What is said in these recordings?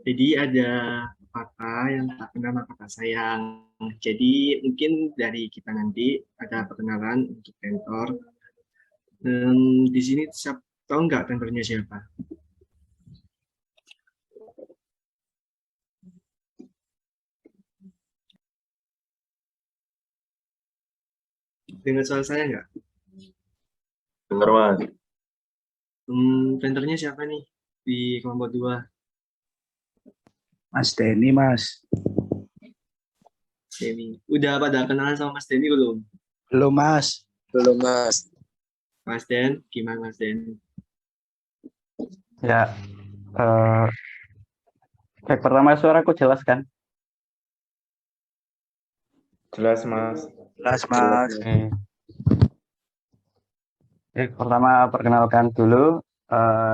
Jadi ada pepatah yang tak kenal maka tak sayang. Jadi mungkin dari kita nanti ada perkenalan untuk mentor. Di sini tahu nggak tentornya siapa? Dengar suara saya nggak? Dengar mas. Tentornya siapa nih di kelompok 2? Mas Denny, Mas. Denny. Udah pada kenalan sama Mas Denny belum? Belum, Mas. Belum mas. Mas Den, gimana Mas Den? Ya, eh cek pertama suaraku jelas kan? Jelas mas. Jelas, Mas. Oke. Pertama perkenalkan dulu,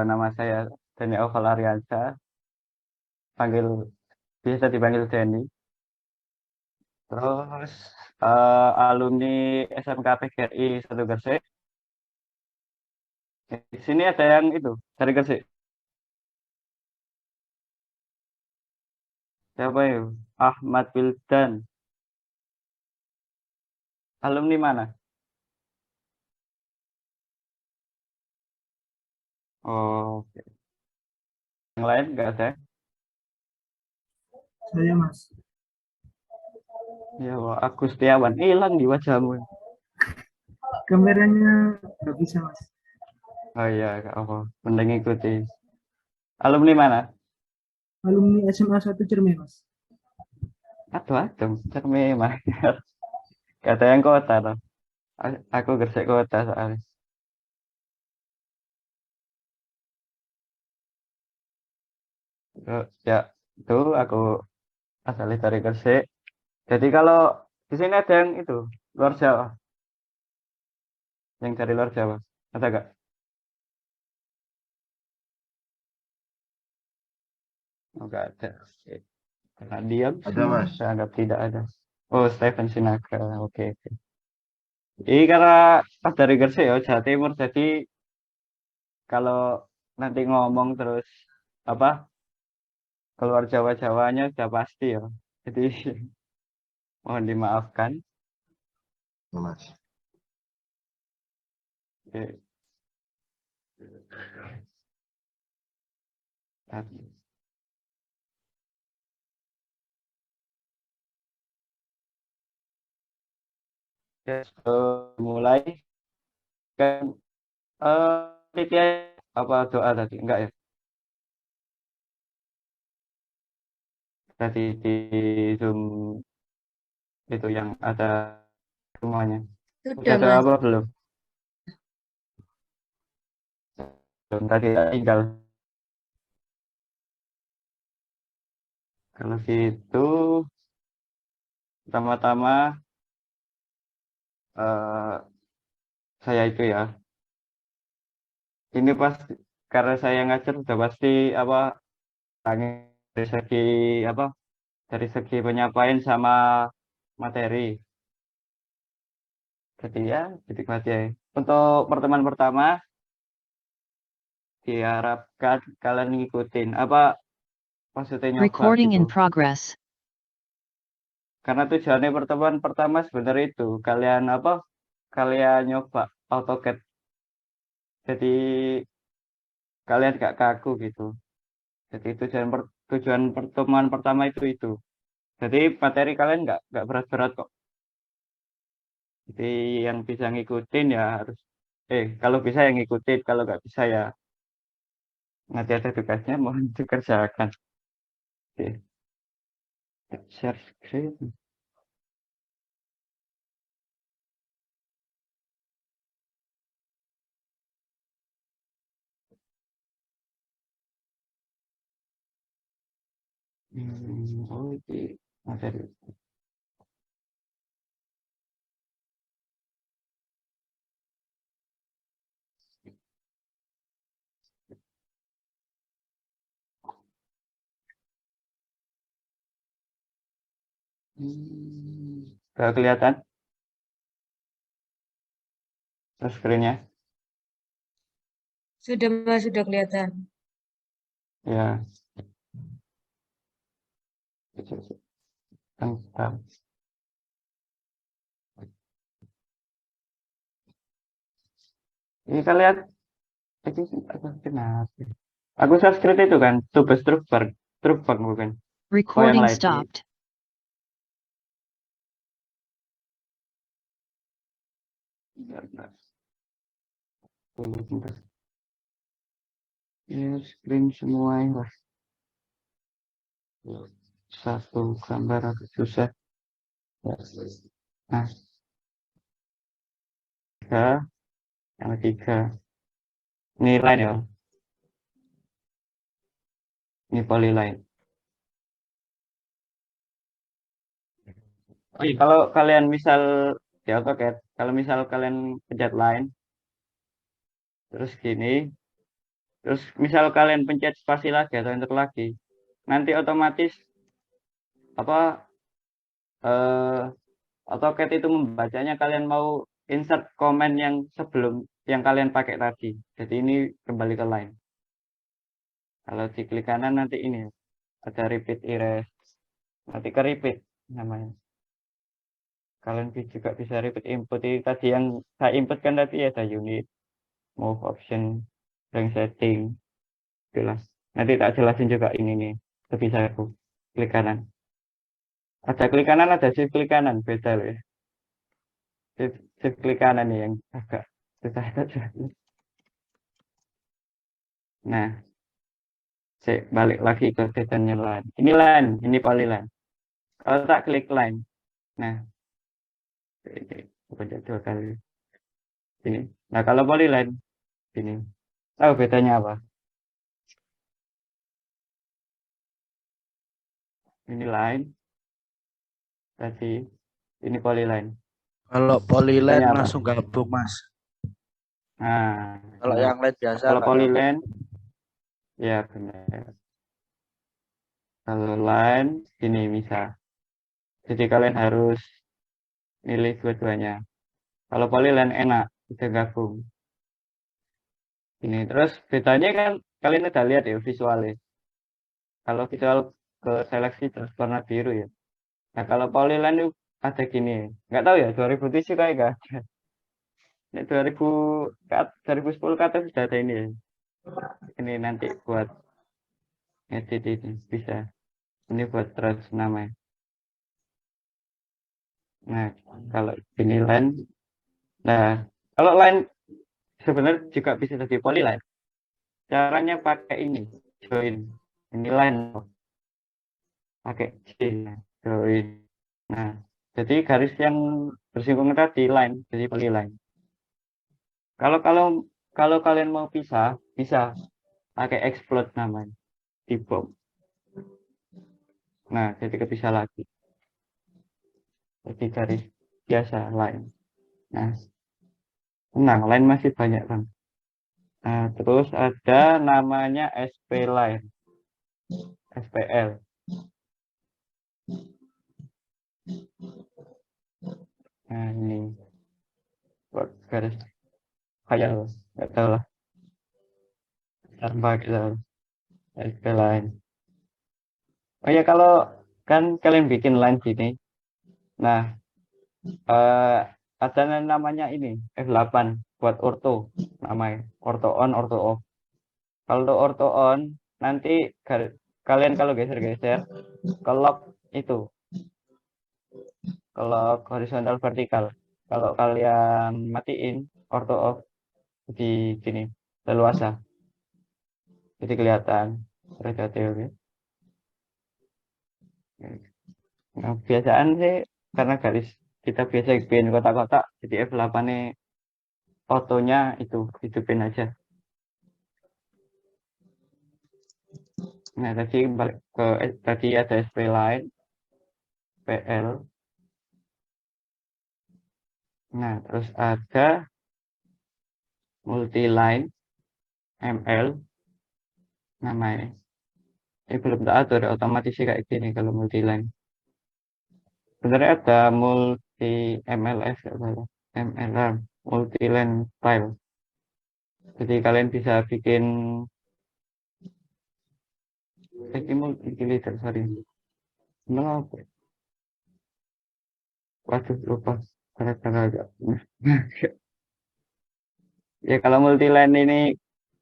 nama saya Denny Oval Aryansa, panggil biasa dipanggil Denny. Terus alumni SMK PGRI 1 Gresik. Di sini ada yang itu dari Gresik. Siapa itu? Ahmad Wildan. Alumni mana? Oh, yang lain nggak ada. Saya Mas. Ya, wah, Agus Setiawan hilang di wajahmu. Kameranya nggak bisa Mas. Oh iya, nggak apa. Mending ikuti. Alumni mana? Alumni SMA 1 Cerme Mas. Aduh, aduh, cerme mah. Kata yang kota loh. Aku Gresik kota soalnya. Ya, itu aku asalnya dari Gresik. Jadi kalau di sini ada yang itu luar Jawa, yang dari luar Jawa, ada gak? Oh, nggak ada. Oke. Karena diam Ada semua, mas. saya anggap tidak ada. Oh, Stephen Sinaga. Oke, oke. Ini karena pas dari Gresik ya, Jawa Timur. Jadi kalau nanti ngomong terus apa keluar Jawa-Jawanya sudah pasti ya. Jadi mohon dimaafkan. Mas. Oke. Ya, mulai kan panitia apa doa tadi? Enggak ya? Tadi di Zoom itu yang ada semuanya. Sudah, Udah doa Mas. apa belum? Belum tadi tinggal. Kalau gitu pertama-tama eh, saya itu ya. Ini pas karena saya ngajar sudah pasti apa dari segi apa dari segi penyampaian sama materi. Jadi ya, dinikmati ya. Untuk pertemuan pertama diharapkan kalian ngikutin apa maksudnya nyoba Recording gitu. in progress. Karena tujuannya pertemuan pertama sebenarnya itu kalian apa? Kalian nyoba AutoCAD. Jadi kalian gak kaku gitu. Jadi tujuan pertemuan pertama itu. Jadi materi kalian nggak berat-berat kok. Jadi yang bisa ngikutin ya harus kalau bisa yang ngikutin, kalau nggak bisa ya nanti ada tugasnya mohon dikerjakan. Oke, share screen. Oh, ini materi. Nggak kelihatan screen-nya? Sudah, Mas, sudah kelihatan. Ya. Tentang. Ini kalian itu aku kenapa? Aku subscribe itu kan, Tubes Trukberg bukan? Recording lain. stopped. Bentar. Bentar. Ini screen semua ya. Satu gambar agak susah. Nah, yang ketiga. Ini line ya. Ini polyline. Kalau kalian misal di AutoCAD, kalau misal kalian pencet line, terus gini, terus misal kalian pencet spasi lagi atau enter lagi, nanti otomatis apa AutoCAD itu membacanya kalian mau insert komen yang sebelum yang kalian pakai tadi. Jadi ini kembali ke line. Kalau di klik kanan nanti ini ada repeat erase. Nanti ke repeat namanya. Kalian juga bisa repeat input. Ini tadi yang saya input kan tadi ada unit, move option, range setting. Itulah. Nanti tak jelasin juga ini nih. Bisa aku klik kanan. Ada klik kanan, ada shift klik kanan. Beda loh ya. Shift klik kanan nih yang agak susah saja. Nah, saya balik lagi ke desainnya line. Ini line, ini polyline. Kalau tak klik line, nah, pencet 2 kali. Ini. Nah, kalau polyline, ini. Tahu bedanya apa? Ini line, tadi ini polyline. Kalau polyline Bedanya apa? langsung gabung, Mas. Nah, Kalau benar. yang lain biasa Kalau nggak polyline, ya benar. Kalau line, ini bisa. Jadi kalian harus milih dua-duanya. Kalau polyline enak, bisa gabung. Ini terus bedanya kan kalian udah lihat ya visualnya. Kalau visual ke seleksi terus warna biru ya. Nah kalau polyline itu ada gini, nggak tahu ya 2007 kayak gak ada. Ini 2010 ke atas sudah ada ini ya. Ini nanti buat edit ini bisa. Ini buat terus namanya. Nah kalau ini line, nah kalau line sebenarnya juga bisa jadi polyline. Caranya pakai ini join. Ini line pakai J, join. Nah, jadi garis yang bersinggungan tadi line, jadi polyline. Kalau kalau kalau kalian mau pisah, bisa pakai explode namanya di bom. Nah, jadi kepisah lagi. Jadi garis biasa line. Nah, tenang, line masih banyak kan. Nah, terus ada namanya SP line, SPL. Nah, ini buat garis kayak nggak tahu lah. Tambah gitu. SP line. Oh ya kalau kan kalian bikin line gini. Nah, eh, ada namanya ini F8 buat orto namanya. Orto on, orto off. Kalau orto on nanti kalian kalau geser-geser ke lock itu, ke lock horizontal vertikal. Kalau kalian matiin orto off di sini leluasa. Jadi kelihatan terjadi oke. Nah, biasaan sih karena garis kita biasa bikin kotak-kotak jadi F8 nih fotonya itu hidupin aja. Nah tadi balik ke tadi ada SP line, PL. Nah terus ada multi line, ML namanya. Ini belum tak atur otomatis sih kayak gini kalau multi line. Sebenarnya ada multi MLS ya MLR, multi line style. Jadi kalian bisa bikin ini multi leader sorry. Kenapa? Waduh, lupa. Gara-gara agak. Ya kalau multiline ini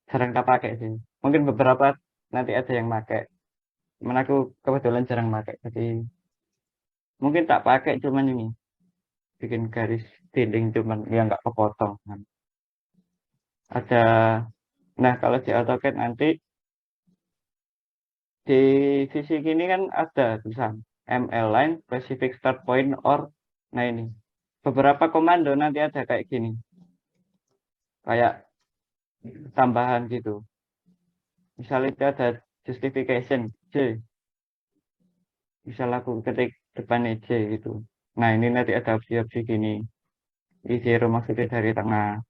jarang tak pakai sih. Mungkin beberapa nanti ada yang pakai. Cuman aku kebetulan jarang pakai. Jadi mungkin tak pakai cuman ini. Bikin garis tiling cuman ya nggak kepotong. Ada. Nah kalau di AutoCAD nanti di sisi kini kan ada tulisan ML line specific start point or. Nah ini. Beberapa komando nanti ada kayak gini. Kayak tambahan gitu. Misalnya itu ada justification J. Misal aku ketik depannya J gitu. Nah ini nanti ada opsi-opsi gini. Di zero maksudnya dari tengah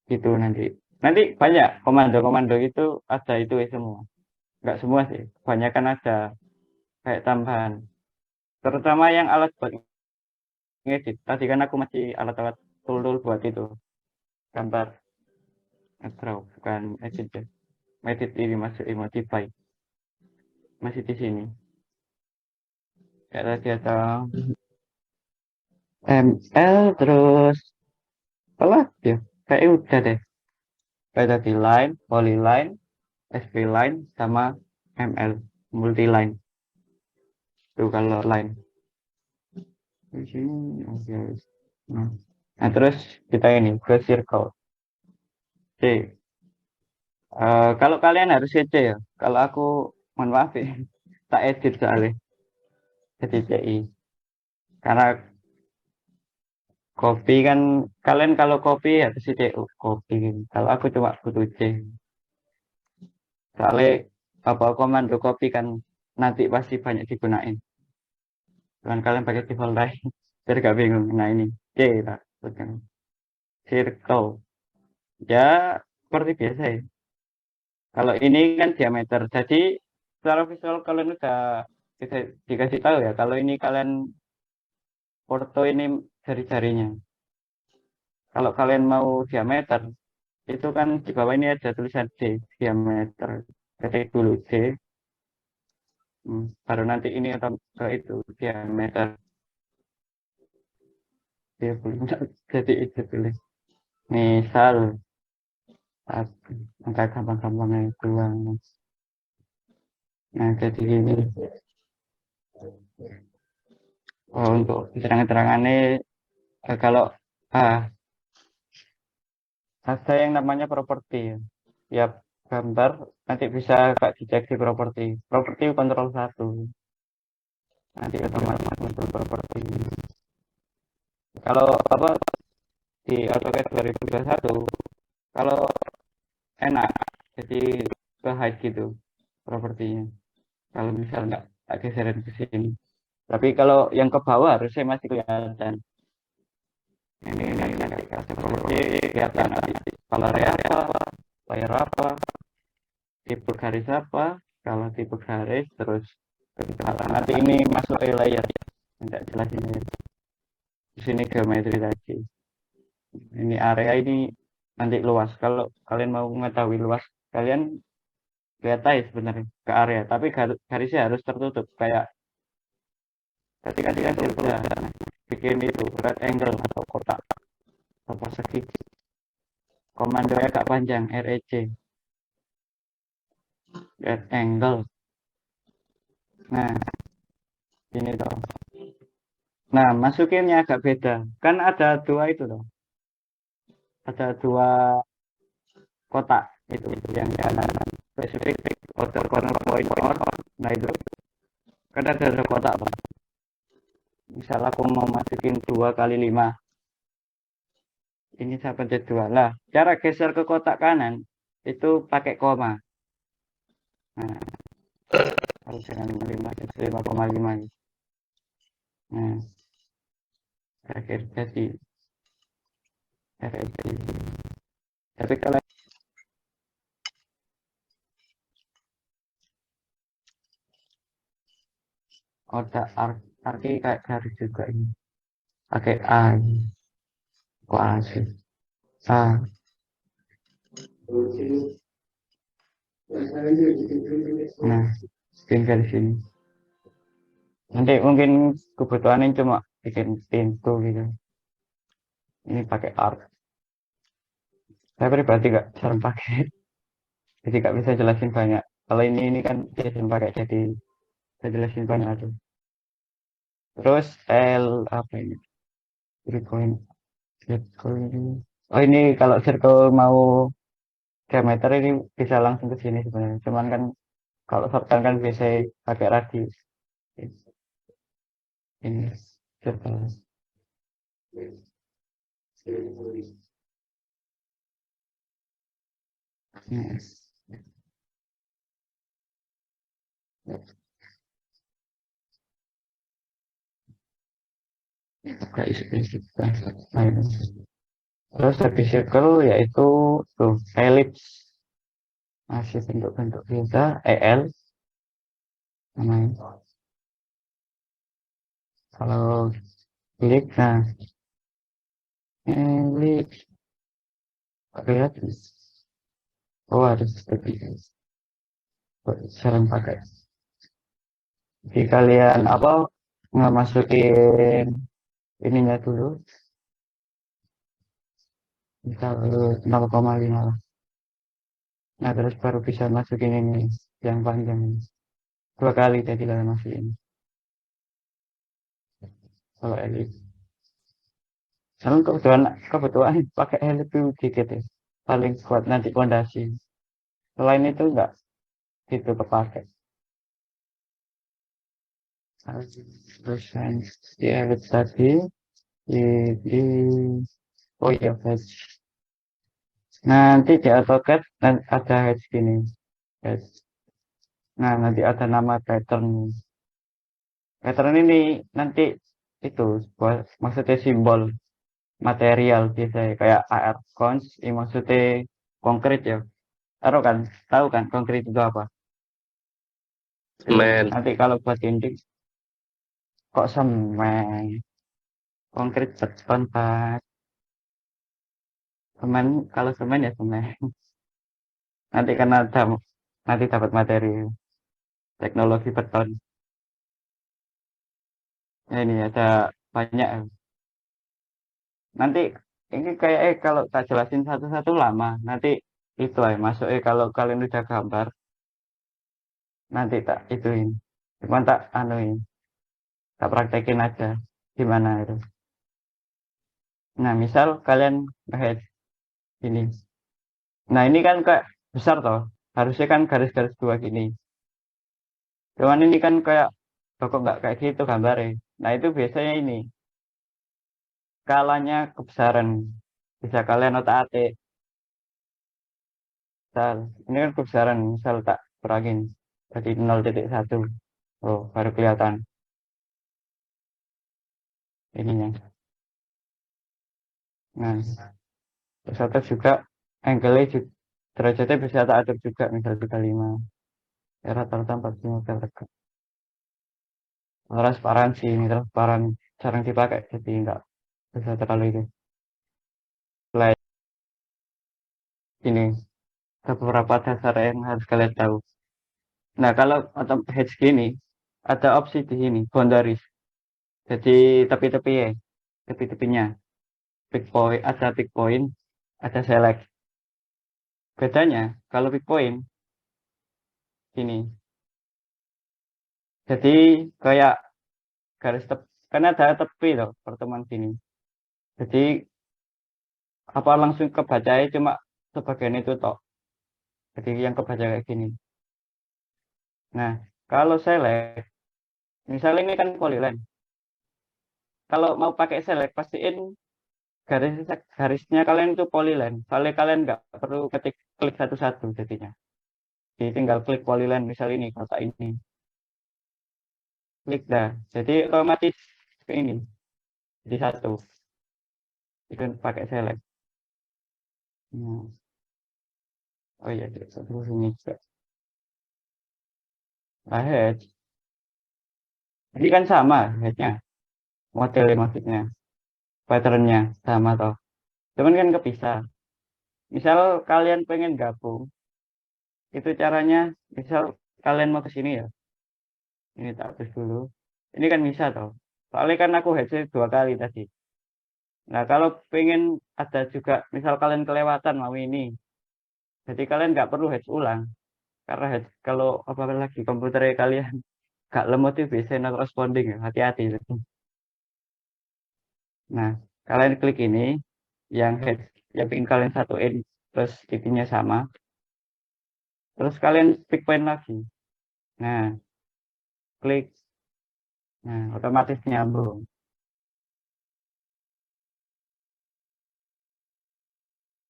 gitu nanti. Nanti banyak komando-komando itu ada itu semua. Enggak semua sih. Banyak kan ada kayak tambahan. Terutama yang alat buat ngedit. Tadi kan aku masih alat-alat tool-tool buat itu. Gambar. Draw. Bukan edit ya. Edit ini masuk modify. Masih di sini. Kayak tadi ada ML terus apa lagi ya? Kayak udah deh. Kayak tadi line, polyline, SP line sama ML multi line. Tuh kalau line. Di sini oke. Nah. Nah, terus kita ini ke circle. C. Kalau kalian harus C ya. Kalau aku mohon maaf ya. Tak edit soalnya. Jadi CI. Karena copy kan kalian kalau copy harus CDU copy. Kalau aku cuma butuh C. Soalnya apa komando copy kan nanti pasti banyak digunain. Dengan kalian pakai default lain biar gak bingung. Nah ini C lah. Circle. Ya seperti biasa ya. Kalau ini kan diameter. Jadi secara visual kalian udah bisa dikasih tahu ya. Kalau ini kalian foto ini jari-jarinya. Kalau kalian mau diameter, itu kan di bawah ini ada tulisan D, diameter. Ketik dulu D, baru nanti ini atau ke itu diameter. Dia belum jadi itu tulis. Misal, angka gampang-gampangnya doang. Nah, jadi gini. Oh, untuk keterangan-keterangannya, kalau ada yang namanya properti. Ya, gambar nanti bisa Kak dicek di properti. Properti kontrol satu. Nanti otomatis muncul properti. Kalau apa di AutoCAD 2021, kalau enak, jadi ke hide gitu propertinya. Kalau misal nggak tak geserin ke sini. Tapi kalau yang ke bawah harusnya masih kelihatan. Ini nanti kasih properti kelihatan nanti. Color apa, layer apa, tipe garis apa, kalau tipe garis terus nanti ini masuk ke layer. Tidak jelas ini. Di sini geometri tadi. Ini area ini nanti luas. Kalau kalian mau mengetahui luas, kalian lihat aja sebenarnya ke area. Tapi garisnya harus tertutup. Kayak ketika kita sudah bikin itu right angle atau kotak atau persegi. Komando agak panjang REC. Right angle. Nah, ini toh. Nah, masukinnya agak beda. Kan ada dua itu loh. Ada dua kotak itu yang kanan spesifik outer corner point or. Nah itu kan ada kotak Pak. Misal aku mau masukin 2 kali 5, ini saya pencet 2 lah. Cara geser ke kotak kanan itu pakai koma. Nah, kalau dengan 5 5,5. Nah, terakhir jadi RFC. Tapi kalau ada arti kayak garis juga ini pakai A ini. Kok A sih? A. Nah, tinggal di sini. Nanti mungkin kebutuhannya cuma bikin pintu gitu. Ini pakai art. Saya pribadi nggak jarang pakai, jadi nggak bisa jelasin banyak. Kalau ini kan jelasin pakai, jadi saya jelasin banyak aja. Terus apa ini? Bitcoin. Bitcoin. Oh ini kalau circle mau diameter ini bisa langsung ke sini sebenarnya. Cuman kan kalau shortcut kan bisa pakai radius. Ini circle. Yes. Guys, terus habis circle yaitu tuh elips, masih bentuk-bentuk kita EL namanya. Kalau klik, nah elips lihat, oh harus lebih sering pakai. Jadi kalian apa nggak masukin ininya dulu, misal 0,5 lah. Nah terus baru bisa masukin ini yang panjang ini. 2 kali jadi kalian masukin. Kalau elips, kalau kebetulan pakai elips itu dikit ya. Paling kuat nanti pondasi. Selain itu enggak gitu kepake. Terus di elips tadi di oh iya hedge. Nanti di AutoCAD ada hedge gini. Hedge. Nah nanti ada nama pattern. Pattern ini nanti itu maksudnya simbol material biasanya kayak AR cons, ini maksudnya konkret ya. Tahu kan konkret itu apa? Semen. Nanti kalau buat dinding kok semen, konkret beton Pak. Semen, kalau semen ya semen. Nanti karena nanti dapat materi teknologi beton. Nah, ini ada banyak. Nanti ini kayak kalau tak jelasin satu-satu lama. Nanti itu masuk kalau kalian udah gambar, nanti tak ituin. Cuman tak anuin, tak praktekin aja gimana itu. Nah, misal kalian nge ini. Nah, ini kan kayak besar toh. Harusnya kan garis-garis dua gini. Cuman ini kan kayak kok nggak kayak gitu gambarnya. Nah, itu biasanya ini skalanya kebesaran. Bisa kalian otak-atik. Misal, ini kan kebesaran. Misal tak kurangin jadi 0,1. Oh, baru kelihatan ininya. Nah, terus atau juga angle-nya juga, derajatnya bisa tak atur juga. Misal 35. Ya, rata-rata 45 derajat. Transparansi ini transparan jarang dipakai jadi enggak bisa terlalu itu. Selain ini ada beberapa dasar yang harus kalian tahu. Nah kalau atau hedge gini ada opsi di sini boundaries. Jadi tepi-tepi ya, tepi-tepinya. Pick point, ada pick point, ada select. Bedanya kalau pick point ini, jadi kayak garis tepi, karena ada tepi loh pertemuan sini. Jadi apa langsung kebacanya cuma sebagian itu toh. Jadi yang kebaca kayak gini. Nah, kalau select, misalnya ini kan polyline. Kalau mau pakai select, pastiin garis garisnya kalian itu polyline. Soalnya kalian nggak perlu klik satu-satu jadinya. Jadi tinggal klik polyline, misal ini, kotak ini. Klik dah. Jadi otomatis ke ini. Jadi satu. Itu pakai select. Nah. Oh iya, satu ini juga. Nah, hedge. Ini kan sama hedge-nya. Modelnya maksudnya. Pattern-nya sama toh. Cuman kan kepisah. Misal kalian pengen gabung, itu caranya, misal kalian mau ke sini ya. Ini tak hapus dulu. Ini kan bisa toh. Soalnya kan aku hedge 2 kali tadi. Nah, kalau pengen ada juga, misal kalian kelewatan mau ini, jadi kalian nggak perlu hedge ulang. Karena hedge, kalau apalagi komputernya kalian nggak lemot itu bisa not responding ya, hati-hati. Nah, kalian klik ini, yang hedge, yang pengen kalian satuin, terus titiknya sama, terus kalian pick point lagi. Nah, klik, nah otomatis nyambung.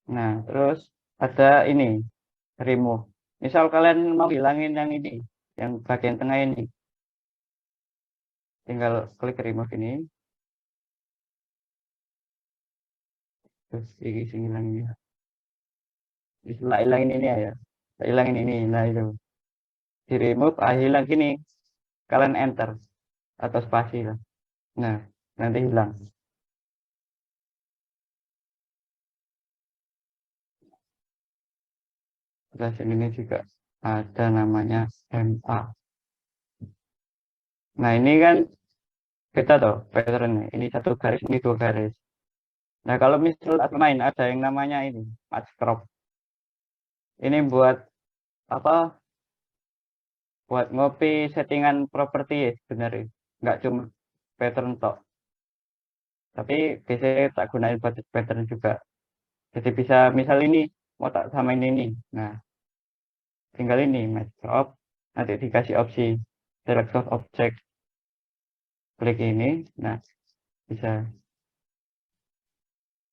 Nah, terus ada ini, remove. Misal kalian mau hilangin yang ini, yang bagian tengah ini, tinggal klik remove ini, terus ini sing hilangin ya. Setelah hilangin ini ya, hilangin ini, nah itu di remove, hilang gini, kalian enter atau spasi lah. Nah, nanti hilang. Terus ini juga ada namanya MA. Nah, ini kan beda tuh patternnya. Ini 1 garis, ini 2 garis. Nah, kalau misal main ada yang namanya ini match crop. Ini buat apa? Buat ngopi settingan properti ya sebenarnya. Nggak cuma pattern tok. Tapi biasanya tak gunain buat pattern juga. Jadi bisa misal ini mau tak samain ini. Nah, tinggal ini match crop. Nanti dikasih opsi select source object. Klik ini. Nah, bisa.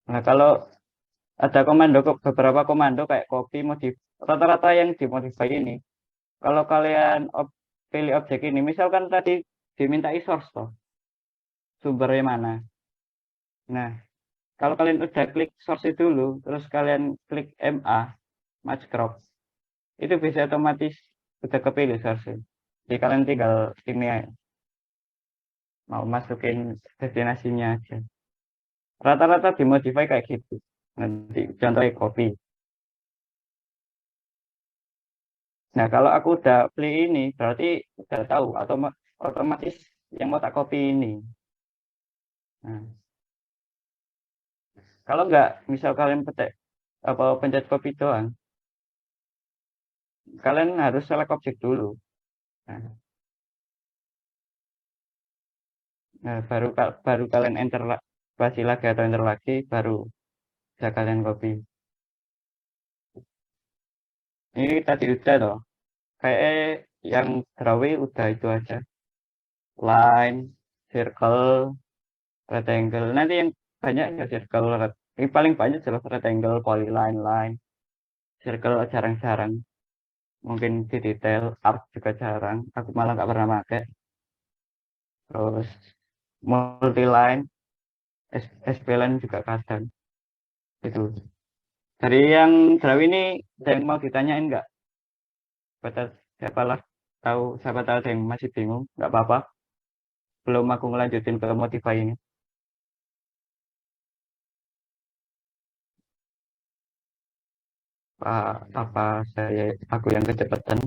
Nah, kalau ada komando, beberapa komando kayak copy, modif, rata-rata yang dimodify ini. Kalau kalian pilih objek ini, misalkan tadi dimintai source toh, sumbernya mana. Nah, kalau kalian udah klik source dulu, terus kalian klik MA, match crop, itu bisa otomatis udah kepilih source. Jadi kalian tinggal ini aja, mau masukin destinasinya aja. Rata-rata dimodify kayak gitu. Nanti contohnya copy. Nah, kalau aku udah beli ini, berarti udah tahu atau otomatis yang mau tak copy ini. Nah, kalau nggak, misal kalian pencet apa pencet copy doang, kalian harus select objek dulu. Nah, baru baru kalian enter spasi lagi atau enter lagi, baru bisa kalian copy. Ini tadi udah toh, kayak yang drawing udah itu aja. Line, circle, rectangle. Nanti yang banyak ya circle, ini paling banyak jelas rectangle, polyline, line. Circle jarang-jarang, mungkin di detail, art juga jarang, aku malah nggak pernah pakai. Terus multi-line, SP-line juga kadang. Itu. Dari yang draw ini, ada yang mau ditanyain nggak? Siapa lah tahu, siapa tahu ada yang masih bingung, nggak apa-apa. Belum aku ngelanjutin ke modify ini. Apa aku yang kecepatan?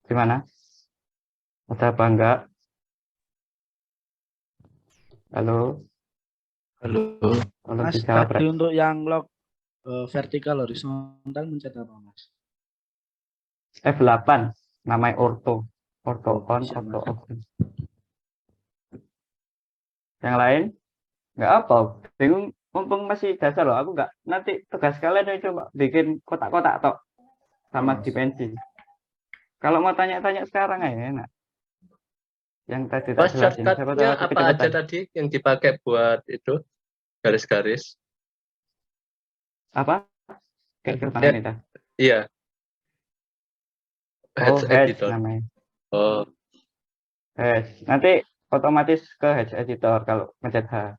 Gimana? Ada apa enggak? Halo, Halo. kalau Mas, dijawab tadi untuk yang log vertikal horizontal mencet apa, Mas? F8, namanya ortho. Ortho Oh, on, bisa, ortho Mas. off. Yang lain? Nggak apa, bingung, mumpung masih dasar loh. Aku nggak, nanti tugas kalian itu coba bikin kotak-kotak tok sama Oh, dimensi. Kalau mau tanya-tanya sekarang aja enak. Yang tadi tak Mas, jelasin, siapa tahu shortcutnya aku apa aja kecepatan. tadi yang dipakai buat itu garis-garis? Apa? Kayak mana Ya, ini dah? iya, Oh, Heads Hedge Editor. namanya. Oh, Hedge. Nanti otomatis ke Hedge Editor kalau mencet H.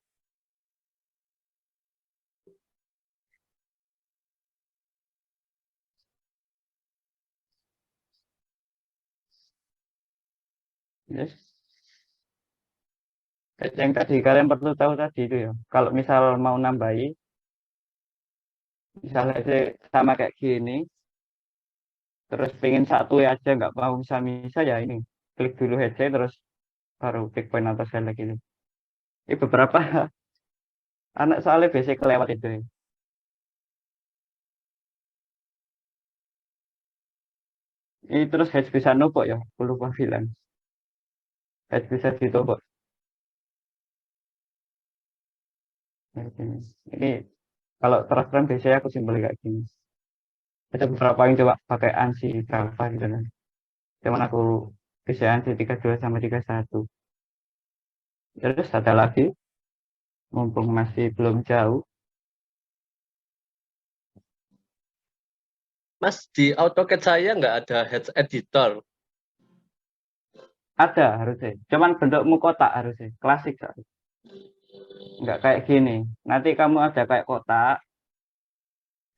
Yes. Hedge yang tadi kalian perlu tahu tadi itu ya. Kalau misal mau nambahi, misalnya aja sama kayak gini, terus pengen satu aja nggak mau bisa-bisa ya ini klik dulu headset terus baru pick point atau select ini. Ini beberapa anak soalnya biasanya kelewat itu. Ini terus hedge bisa nopo ya, aku lupa bilang. Hedge bisa ditopo. Nah, ini kalau terus-terang biasanya aku simbol kayak gini. Ada beberapa yang coba pakai ANSI berapa gitu kan. Cuman aku bisa ANSI 32 sama 31. Terus ada lagi, mumpung masih belum jauh, Mas, di AutoCAD saya nggak ada head editor. ada harusnya. Cuman bentukmu kotak harusnya, klasik soalnya. Nggak kayak gini. Nanti kamu ada kayak kotak.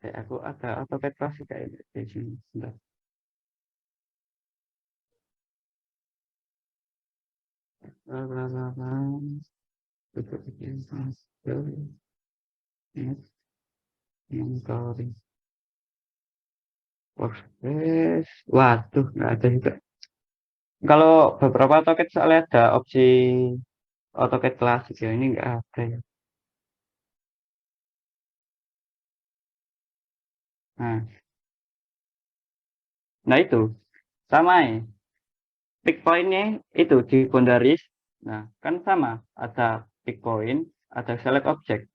Aku ada AutoCAD klasik kayak di sini. Bentar. Workspace. Waduh, nggak ada juga. Kalau beberapa AutoCAD soalnya ada opsi AutoCAD klasik ya, ini nggak ada ya. Nah, nah itu sama ya. Pick point-nya itu di boundaries. Nah, kan sama. Ada pick point, ada select object.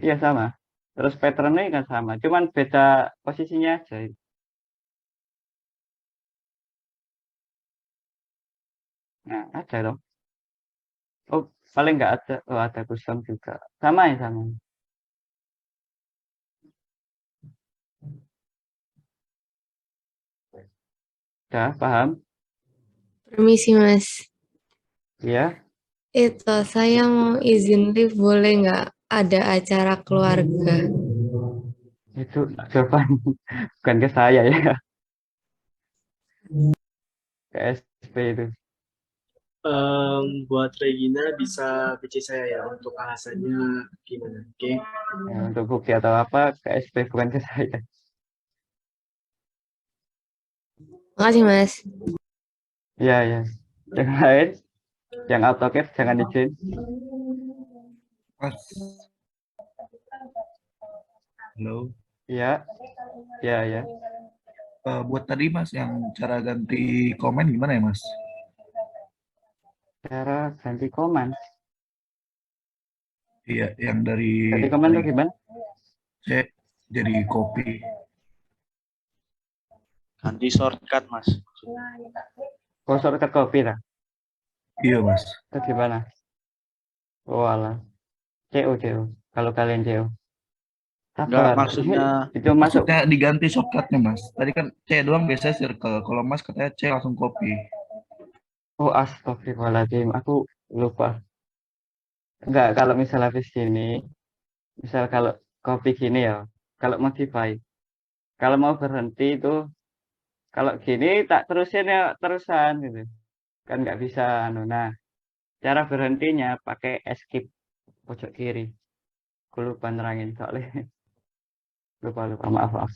Iya sama. Terus pattern-nya kan sama. Cuman beda posisinya aja. Nah, ada dong. Oh, paling nggak ada. Oh, ada custom juga. Sama ya sama. Udah, paham? Permisi Mas, Ya, itu saya mau izin live boleh nggak? Ada acara keluarga. itu jawaban bukan ke saya ya, ke SP itu. Buat Regina bisa PC saya ya untuk alasannya gimana? Oke. Ya, untuk bukti atau apa ke SP bukan ke saya. Makasih Mas. Ya, ya. Yang lain, yang AutoCAD jangan izin. Mas, halo. Ya, ya, ya. Buat tadi Mas yang cara ganti komen gimana ya Mas? Cara ganti komen. Iya, yang dari Ganti komen tuh gimana? C jadi copy. Ganti shortcut, Mas. Oh, shortcut copy lah. Iya Mas. Itu gimana? Oh, alah. CO, CO. Kalau kalian CO. Enggak, Sabar. maksudnya Itu masuk. Maksudnya diganti shortcutnya Mas. Tadi kan C doang biasanya circle. Kalau Mas katanya C langsung copy. Oh, astagfirullahaladzim. Aku lupa. Enggak, kalau misal habis gini, misal kalau copy gini ya, kalau modify. Kalau mau berhenti itu, kalau gini tak terusin ya terusan gitu. Kan nggak bisa. Anu. Nah, cara berhentinya pakai escape pojok kiri. Aku lupa nerangin soalnya. Lupa, lupa. Maaf, maaf.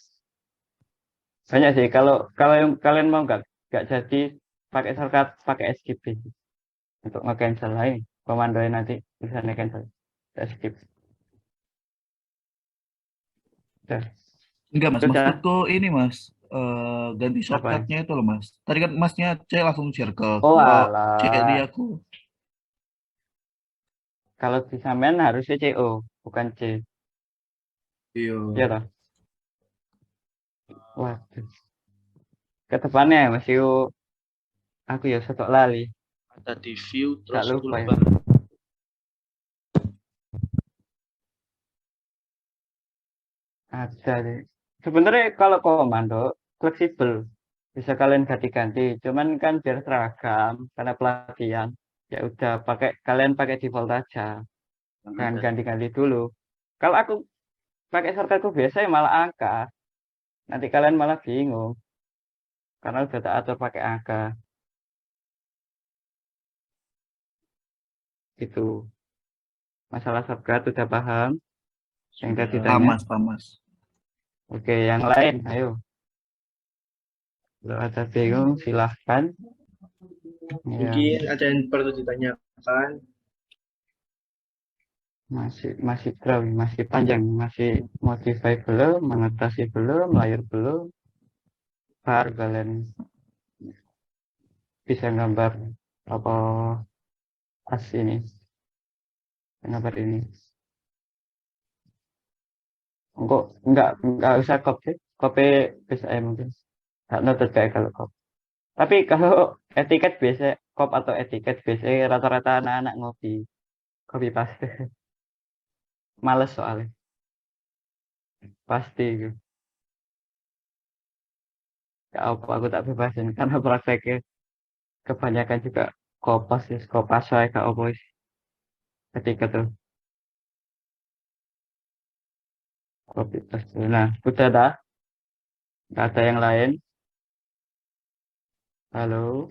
Banyak sih. Kalau kalau yang kalian mau nggak jadi pakai shortcut, pakai escape gitu. Untuk nge-cancel lain. Komandonya nanti bisa nge-cancel. Escape. Udah. Enggak Mas, Sudah. maksudku ini Mas. Ganti Apa? shortcutnya itu loh Mas. Tadi kan Masnya C langsung circle. Oh Kalau C di alah. aku. Kalau di sampean harusnya CO, bukan C. Iya. Iya toh? Waduh. Ke depannya masih aku ya sotok lali. ada di view Tak terus lupa ya. toolbar. Ada deh. Sebenarnya kalau komando fleksibel bisa kalian ganti-ganti. Cuman kan biar seragam karena pelatihan. Ya udah kalian pakai default aja. Jangan ganti-ganti dulu. Kalau aku pakai shortcutku biasa ya malah angka. Nanti kalian malah bingung karena udah tak atur pakai angka. Itu masalah shortcut udah paham. Yang tadi Sudah. tanya. Pamas, pamas. Oke, yang lain, ayo. Kalau ada bingung, silahkan. Ya, Mungkin ada yang perlu ditanyakan. masih draw, masih panjang, masih modify belum, mengatasi belum, layer belum. Baru kalian bisa gambar apa as ini, gambar ini. Enggak usah copy, copy bisa mungkin. Enggak nutut kayak kalau copy. Tapi kalau etiket biasa, cop atau etiket biasa rata-rata anak-anak ngopi, copy paste. Males soalnya, pasti gitu. Gak apa aku tak bebasin karena prakteknya kebanyakan juga kopas sih, kopas saya gak apa sih. Ketika tuh copy paste. Nah, udah dah, nggak ada yang lain. Halo,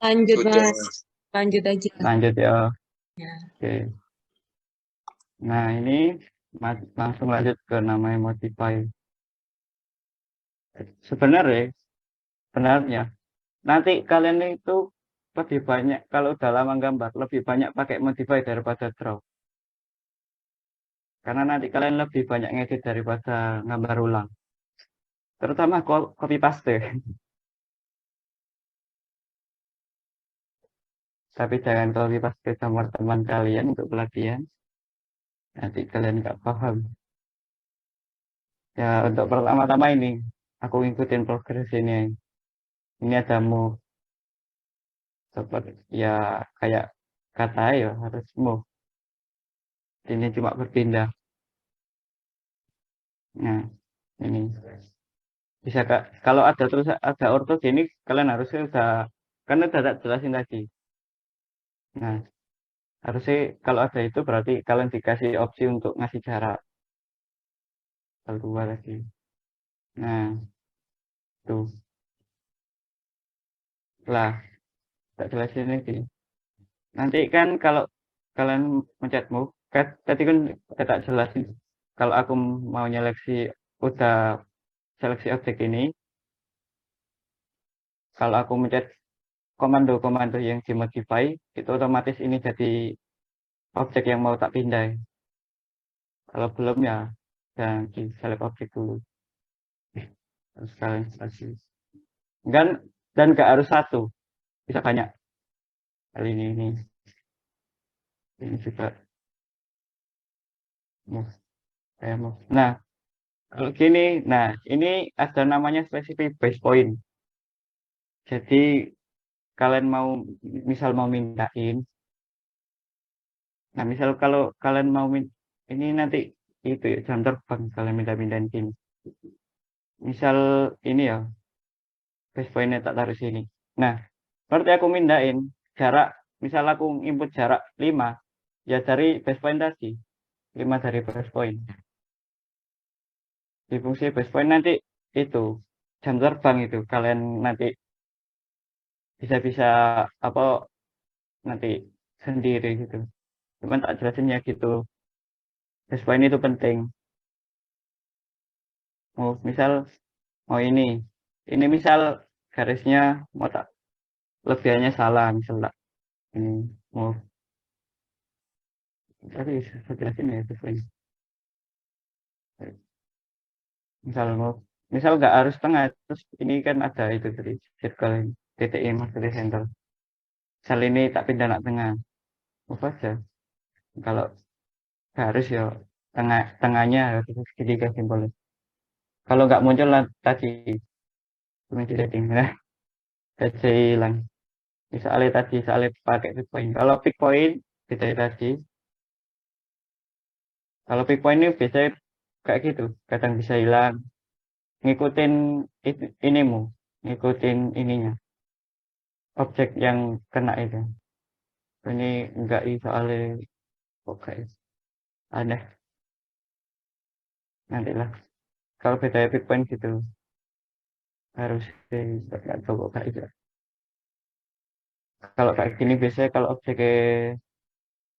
Lanjut, Sudah, Mas. Lanjut aja. lanjut ya. Ya. Oke. Nah, ini langsung lanjut ke namanya modify. Sebenarnya nanti kalian itu lebih banyak kalau dalam menggambar lebih banyak pakai modify daripada draw. Karena nanti kalian lebih banyak ngedit daripada gambar ulang. Terutama copy paste. Tapi jangan copy paste sama teman kalian untuk pelatihan. Nanti kalian nggak paham. Ya untuk pertama-tama ini aku ngikutin progres ini. Ini ada move seperti ya kayak kata ya harus move. Ini cuma berpindah. Nah, ini bisa Kak. Kalau ada terus ada orto gini kalian harusnya udah karena udah tak jelasin tadi. Nah, harusnya kalau ada itu berarti kalian dikasih opsi untuk ngasih jarak keluar lagi. Nah, tuh lah tak jelasin lagi. Nanti kan kalau kalian mencet move, kan tadi kan udah tak jelasin. Kalau aku mau nyeleksi udah seleksi objek ini, kalau aku mencet komando-komando yang dimodify, itu otomatis ini jadi objek yang mau tak pindah. Kalau belum ya jangan di select objek dulu. Terus kalian kasih. Dan nggak harus satu, bisa banyak. Kali ini juga move, kayak move. Nah, kalau gini, nah ini ada namanya specific base point. Jadi kalian mau misal mau mindahin, nah misal kalau kalian mau ini nanti itu ya jam terbang kalian mindahin gini. Misal ini ya base pointnya tak taruh sini. Nah, berarti aku mindahin jarak, misal aku input jarak 5, ya dari base point tadi, 5 dari base point. Di fungsi base point nanti itu jam terbang itu kalian nanti bisa-bisa apa nanti sendiri gitu. Cuman tak jelasin ya gitu. Base point itu penting. Misal mau ini misal garisnya mau tak lebihannya salah misal tak ini mau tapi saya jelasin ya base point. Misal nggak harus tengah terus ini kan ada itu dari circle titik ini maksudnya center. Misal ini tak pindah nak tengah apa aja kalau nggak harus ya tengahnya harus segitiga simbolnya kalau nggak muncul lah tadi cuma setting nah jadi hilang soalnya pakai pick point kalau pick point beda tadi kalau pick point ini biasanya kayak gitu kadang bisa hilang ngikutin inimu ngikutin ininya objek yang kena itu ini enggak soalnya oke aneh nantilah kalau beda epic point gitu harus nggak coba kayak gitu kalau kayak gini biasanya kalau objeknya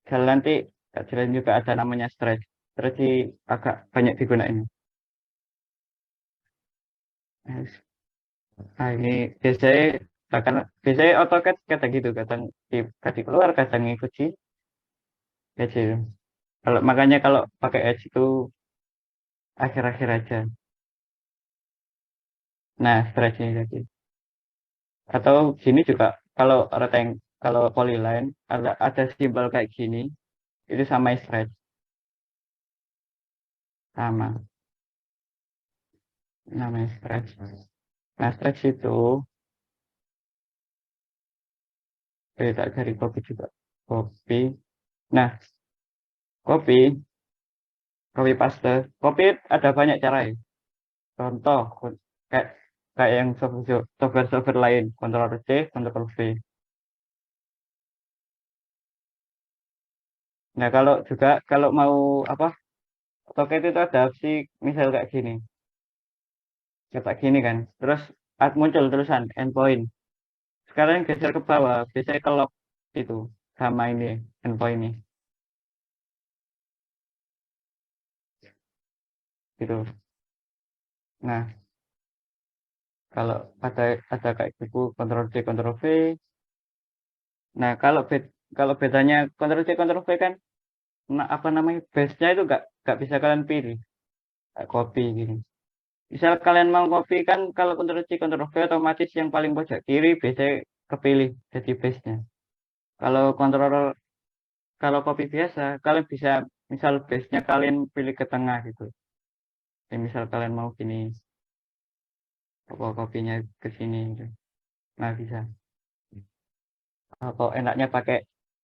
jalan nanti tak jalan juga ada namanya stretch stretchy agak banyak digunain. Nah, ini biasanya AutoCAD kadang gitu, kadang dikasih keluar, kadang ngikuti Edge. Makanya kalau pakai Edge itu akhir-akhir aja. Nah, stretchnya jadi. Atau gini juga kalau kalau polyline ada simbol kayak gini, itu sama stretch, sama namanya stretch. Nah, stretch itu beda dari copy juga. Copy. Nah, copy paste. Copy ada banyak cara ya. Contoh kayak kayak yang software lain, Ctrl C, Ctrl V. Nah, kalau mau apa? AutoCAD itu ada opsi misal kayak gini. Kayak gini kan. Terus muncul tulisan endpoint. Sekarang geser ke bawah, biasanya ke lock itu sama ini endpoint ini. Gitu. Nah, kalau ada kayak gitu Ctrl C, Ctrl V. Nah, kalau bedanya Ctrl C, Ctrl V kan apa namanya? Base-nya itu nggak bisa kalian pilih. Kayak copy gini. Misal kalian mau copy kan kalau Ctrl C, Ctrl V otomatis yang paling pojok kiri biasanya kepilih jadi base-nya. Kalau kalau copy biasa, kalian bisa misal base-nya kalian pilih ke tengah gitu. Ya, misal kalian mau gini, kopinya ke sini gitu. Nah, bisa. Atau enaknya pakai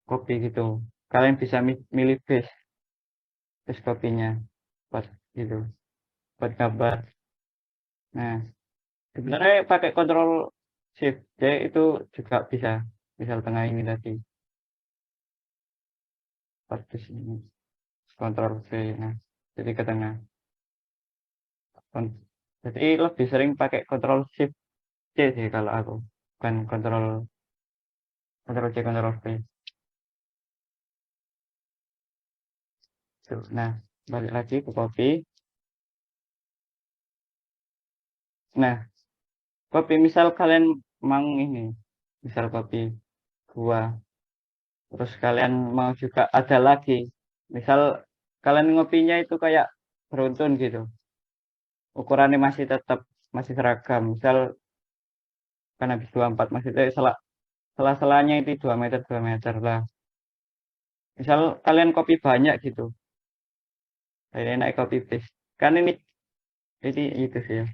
copy gitu. Kalian bisa milih base kopinya buat gitu, buat gambar. Nah, sebenarnya pakai Ctrl Shift C itu juga bisa. Misal tengah ini tadi, pas di sini. Ctrl V, nah, jadi ke tengah. Kon- Jadi lebih sering pakai Ctrl Shift C sih kalau aku, bukan Ctrl C, Ctrl V. Tuh, nah, balik lagi ke copy. Nah, copy misal kalian mau ini, misal copy gua, terus kalian mau juga ada lagi. Misal kalian ngopinya itu kayak beruntun gitu. Ukurannya masih seragam. Misal kan habis 24 maksudnya sela-selanya itu 2 meter lah. Misal kalian copy banyak gitu. Ini naik copy paste. Kan ini itu sih ya.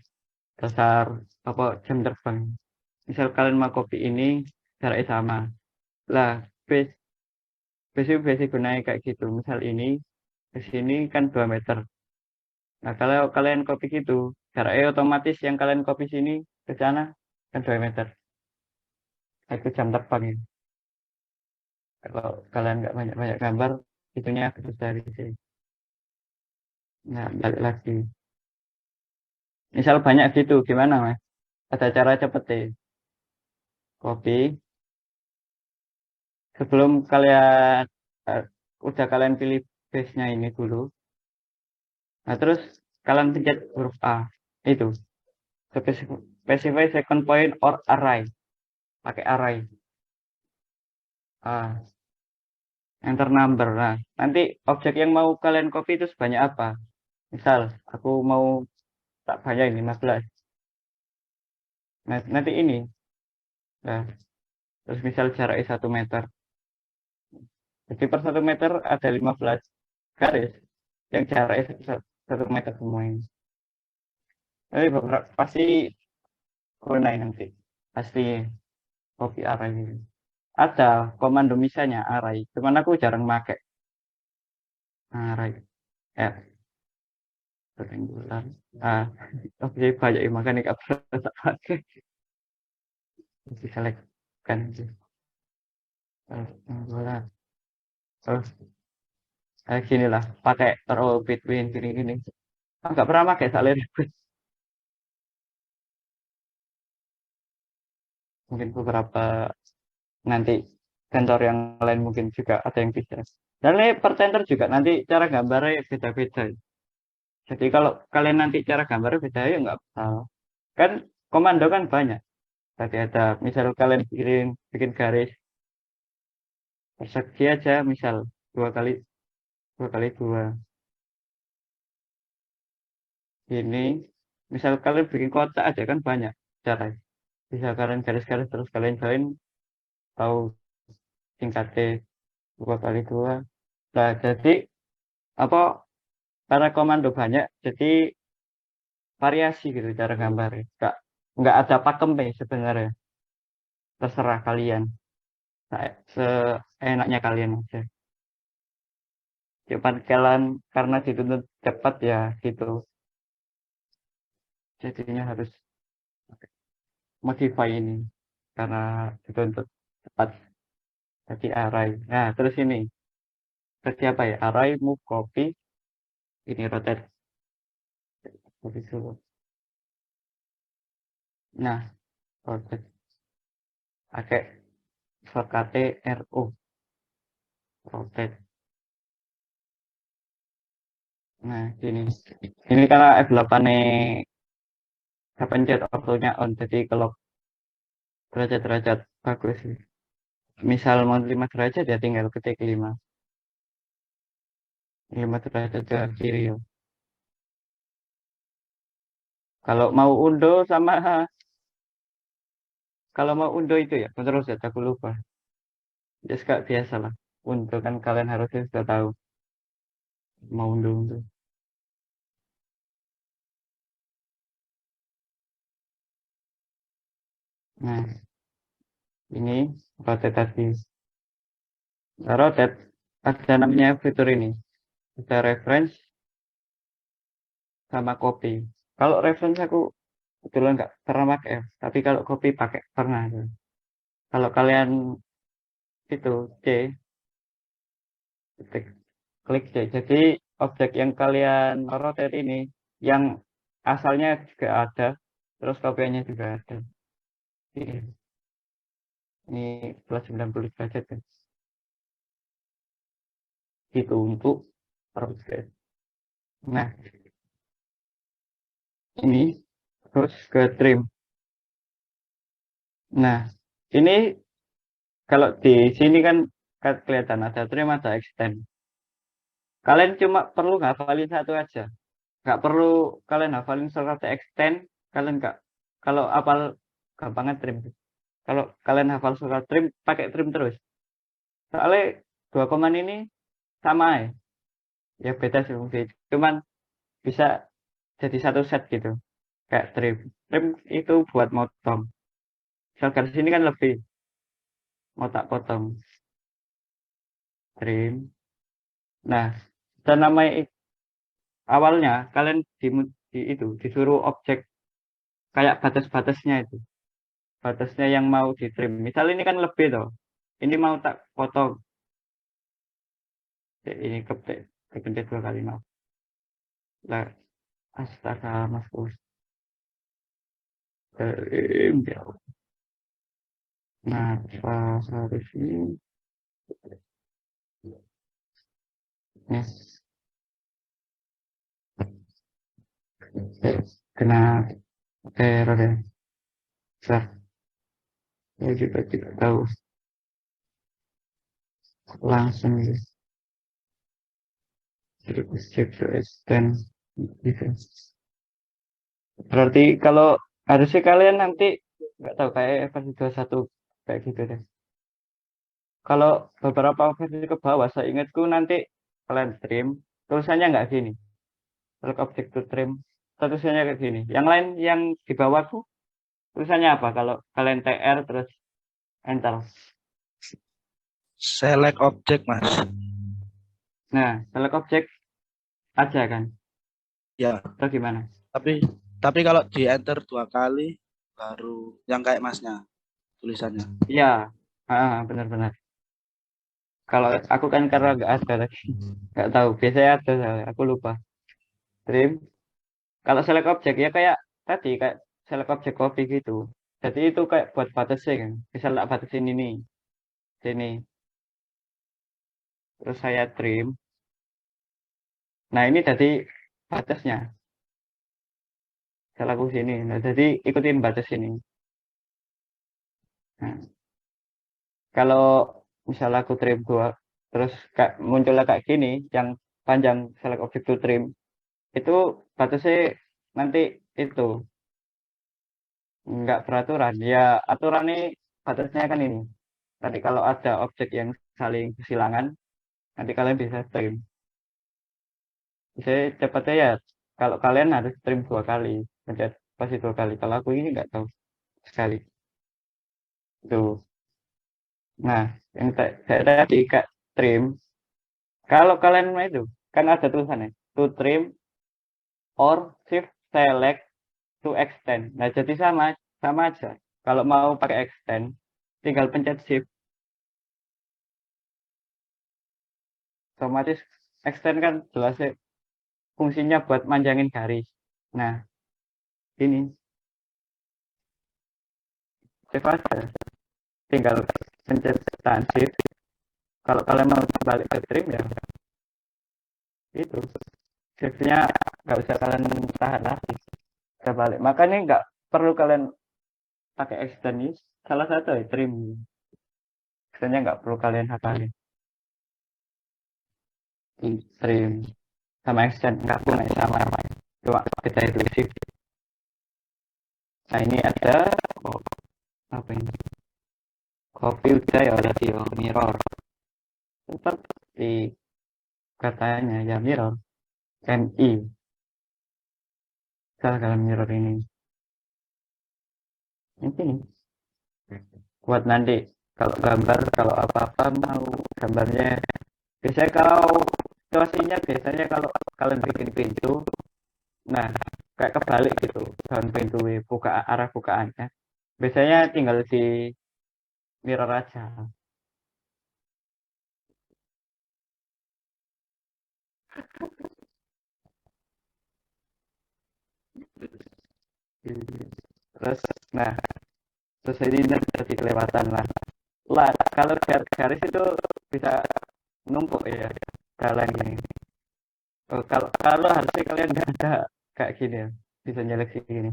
Dasar apa jam terbang. Misal kalian mau copy ini jaraknya sama. Lah, base basic gunanya kayak gitu. Misal ini ke sini kan 2 meter. Nah, kalau kalian copy gitu, jaraknya otomatis yang kalian copy sini ke sana kan 2 meter. Nah, itu jam terbang ya. Kalau kalian nggak banyak-banyak gambar, itunya harus dari sini. Nah, balik lagi. Misal banyak gitu, gimana Mas? Ada cara cepet deh. Copy. Sebelum kalian udah kalian pilih base-nya ini dulu. Nah, terus kalian pencet huruf A. Itu. Specify second point or array. Pakai array. Ah, enter number. Nah, nanti objek yang mau kalian copy itu sebanyak apa? Misal, aku mau tak banyak ini 15. Nah, nanti ini. Nah, terus misal jaraknya 1 meter. Jadi per 1 meter ada 15 garis yang jaraknya 1 meter semua ini. Tapi beberapa pasti Brunei nanti. Pasti copy array ini. Ada komando misalnya array. Cuman aku jarang pakai array. Ya, rectangular. Ah, oke banyak yang makanya nggak pernah tak pakai. Bisa select kan itu. Rectangular. Terus gini lah, pakai row between gini-gini. Nggak pernah pakai soalnya ribet. Mungkin beberapa nanti kantor yang lain mungkin juga ada yang bisa. Dan ini per center juga nanti cara gambarnya beda-beda. Jadi kalau kalian nanti cara gambarnya beda ya nggak masalah. Kan komando kan banyak. Tadi ada misal kalian bikin garis persegi aja, misal 2 kali 2 ini. Misal kalian bikin kotak aja kan banyak cara. Bisa kalian garis-garis terus kalian join tahu tingkatnya 2 kali 2. Nah, jadi apa karena komando banyak, jadi variasi gitu cara gambarnya. Nggak ada pakemnya sebenarnya. Terserah kalian. Nah, seenaknya kalian aja. Cuman kalian karena dituntut cepat ya gitu. Jadinya harus modify ini karena dituntut cepat. Jadi array. Nah, terus ini. Berarti apa ya? Array, move, copy. Ini rotate. Copy dulu. Nah, rotate. Pakai shortcut RO. Rotate. Nah, gini. Ini karena F8 nih kepencet waktunya on. Jadi kalau derajat-derajat bagus sih. Misal mau 5 derajat ya tinggal ketik 5 derajat ke kiri ya. Kalau mau undo sama kalau mau undo itu ya terus ya aku lupa. Ya kayak biasa lah. Undo kan kalian harusnya sudah tahu mau undo. Nah, ini rotate tadi. Nah, rotate ada namanya fitur ini. Ada reference sama copy. Kalau reference aku kebetulan nggak pernah pakai, tapi kalau copy pakai pernah. Kalau kalian itu C, klik C. Jadi objek yang kalian rotate ini, yang asalnya juga ada, terus kopiannya juga ada. Ini plus 90 derajat kan. Gitu untuk proses. Nah, ini terus ke trim. Nah, ini kalau di sini kan kelihatan ada trim, ada extend. Kalian cuma perlu ngafalin satu aja. Nggak perlu kalian hafalin kata extend. Kalian nggak. Kalau hafal gampangan trim. Kalau kalian hafal surat trim, pakai trim terus. Soalnya 2 command ini sama ya. Ya beda sih mungkin. Cuman bisa jadi satu set gitu. Kayak trim. Trim itu buat motong. Misalkan di sini kan lebih mau tak potong. Trim. Nah, dan namanya awalnya kalian itu disuruh objek kayak batas-batasnya itu. Batasnya yang mau di trim. Misal ini kan lebih toh. Ini mau tak potong. Ini kepencet 2 kali maaf. Lah, astaga Mas Us. Jauh. Nah, harus ini. Yes. Kena error ya. Sah. Ya juga tidak tahu. Langsung gitu. Terus cek to extend gitu. Berarti kalau harusnya kalian nanti nggak tahu kayak versi 21 kayak gitu deh. Kalau beberapa versi ke bawah, saya ingatku nanti kalian trim, tulisannya nggak gini. Select object to trim, tulisannya kayak gini. Yang lain yang di bawahku, tulisannya apa? Kalau kalian TR terus enter. Select object, Mas. Nah, select object aja kan? Ya, Atau gimana? tapi kalau di enter 2 kali baru yang kayak Masnya tulisannya. Iya, benar-benar. Kalau aku kan karena nggak ada lagi, nggak tahu. Biasanya ada, aku lupa. Trim. Kalau select object ya kayak tadi kayak select object copy gitu. Jadi itu kayak buat batasnya kan. Misal tak batasin ini, sini. terus saya trim. Nah, ini jadi batasnya. Saya lakukan sini. Nah, jadi ikutin batas ini. Nah, kalau misalnya aku trim 2, terus munculnya kayak gini, yang panjang select object to trim, itu batasnya nanti itu nggak beraturan. Ya, aturan ini batasnya kan ini. Tadi kalau ada objek yang saling bersilangan, nanti kalian bisa trim. Saya cepatnya ya, kalau kalian harus trim 2 kali, pencet pasti 2 kali. Kalau aku ini nggak tahu sekali. Tuh. Nah, yang saya tadi kak trim. Kalau kalian itu kan ada tulisannya to trim or shift select to extend. Nah, jadi sama aja. Kalau mau pakai extend, tinggal pencet shift. Otomatis extend kan jelasnya fungsinya buat manjangin garis. Nah, ini save aja. Tinggal pencet tahan shift. Kalau kalian mau balik ke trim ya itu shiftnya nggak usah kalian tahan lagi, bisa balik. Makanya nggak perlu kalian pakai extend ini, salah satu ya trim. Extendnya nggak perlu kalian hafalin. Trim sama extend nggak punya sama, cuma kita itu shift. Nah, ini ada apa ini, copy udah ya ada mirror seperti katanya ya mirror MI. Kalian mirror ini buat nanti kalau gambar, kalau apa-apa mau gambarnya. Biasanya kalau situasinya biasanya kalau kalian bikin pintu, nah kayak kebalik gitu, daun pintu buka arah bukaannya, biasanya tinggal di mirror aja. Terus nah terus ini jadi kelewatan lah kalau garis itu bisa numpuk ya kalian gini. Kalau harusnya kalian nggak ada kayak gini ya, bisa nyeleksi gini,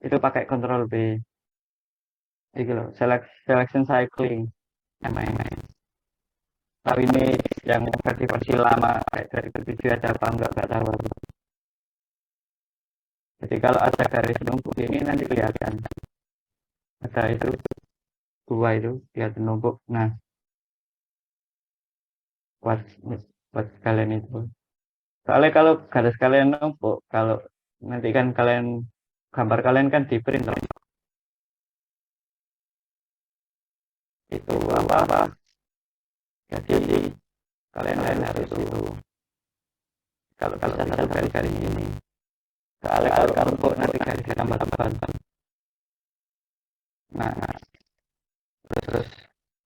itu pakai Ctrl B itu loh, selection cycling namanya. Tapi ini yang versi lama kayak dari ke-7 ada apa nggak tahu aku. Jadi kalau ada garis numpuk ini nanti kelihatan ada itu 2 itu kelihatan numpuk. Nah, buat kalian itu, soalnya kalau garis kalian numpuk, kalau nanti kan kalian gambar kalian kan di print loh, itu apa jadi kalian harus itu kalau bisa satu garis ini, soalnya kalau numpuk nanti garis tambah tebal. Nah, terus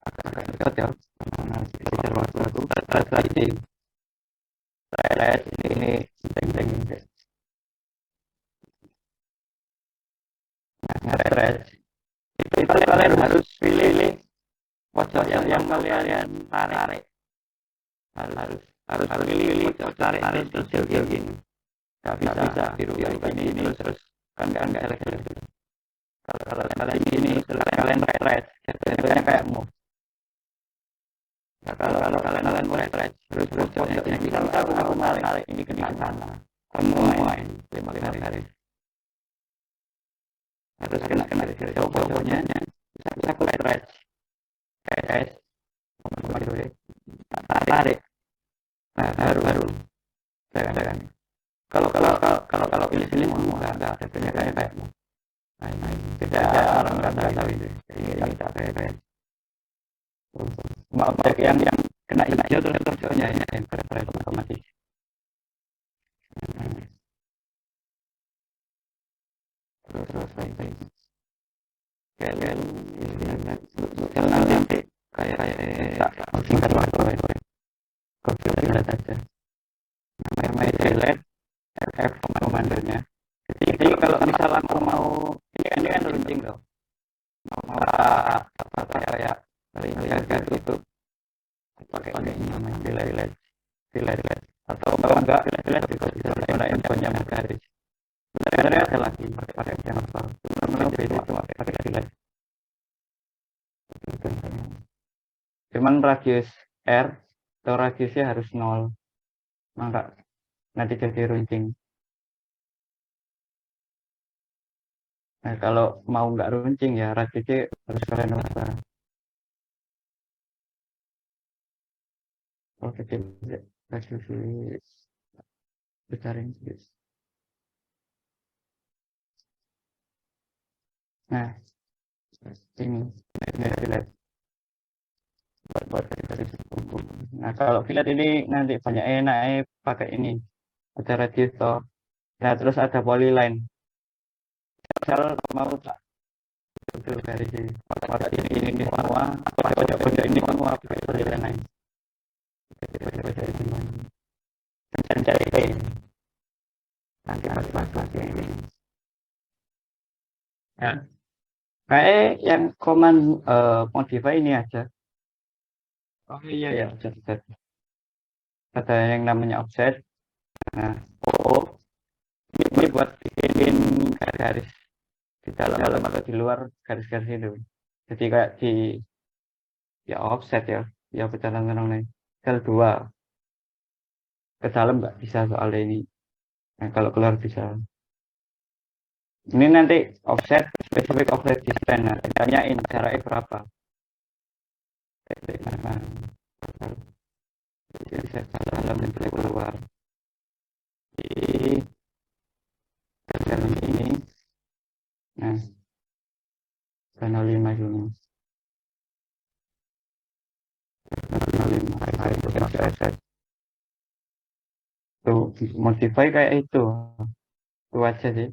agak dekat ya, sekitar waktu aku lagi ini penting. Nah, itu kalian harus pilih pojok yang kalian tarik, harus pilih pojok tarik kecil gini, nggak bisa biru ini terus kan nggak selesai. Kalau kalian ini terus kalian stretch, jadinya kayak move. Nah, kalau kalian mulai stretch terus pojoknya yang kita aku tarik ini ke sana semua ini 5 garis harus kena garis pojoknya bisa aku stretch guys, tarik. Nah, baru kan kalau pilih mau nggak ada kayak mau. Nah, ini beda, orang nggak tahu ini tak kayak mau objek yang kena hijau terus pojoknya yang berat otomatis. Terus kayak nanti kayak singkat waktu komputer lihat aja namanya delete FF komandonya. Jadi kalau misalnya aku mau ini kan launching loh, mau apa kayak itu pakai ini namanya Cuman radius R atau radiusnya harus 0. Maka nanti jadi runcing. Nah, kalau mau nggak runcing ya radiusnya harus kalian ubah. Oke, radius besarin sedikit. Nah, ini fillet. Nah, kalau fillet ini nanti banyak enaknya pakai ini. Ada radius toh. Nah, terus ada polyline. Misal mau tak betul dari sini. Pakai ini semua, pojok ini semua pakai polyline. Pojok ini semua. Dan cari P. Nanti pas ini. Ya. Kayak yang command modify ini aja. Oh iya ya, offset. Ada yang namanya offset. Nah, ini buat bikin garis di dalam atau di luar garis-garis itu. Jadi kayak di ya offset ya, ya berjalan lain. Sel 2 ke dalam nggak bisa soalnya ini. Nah, kalau keluar bisa. Ini nanti offset spesifik offset distance. Nah, ditanyain jaraknya berapa. Nah, bisa dalam dan bisa keluar. Di dalam ini. Nah, channel 5 sini. Channel 5. Tuh, modify kayak itu. Itu aja sih.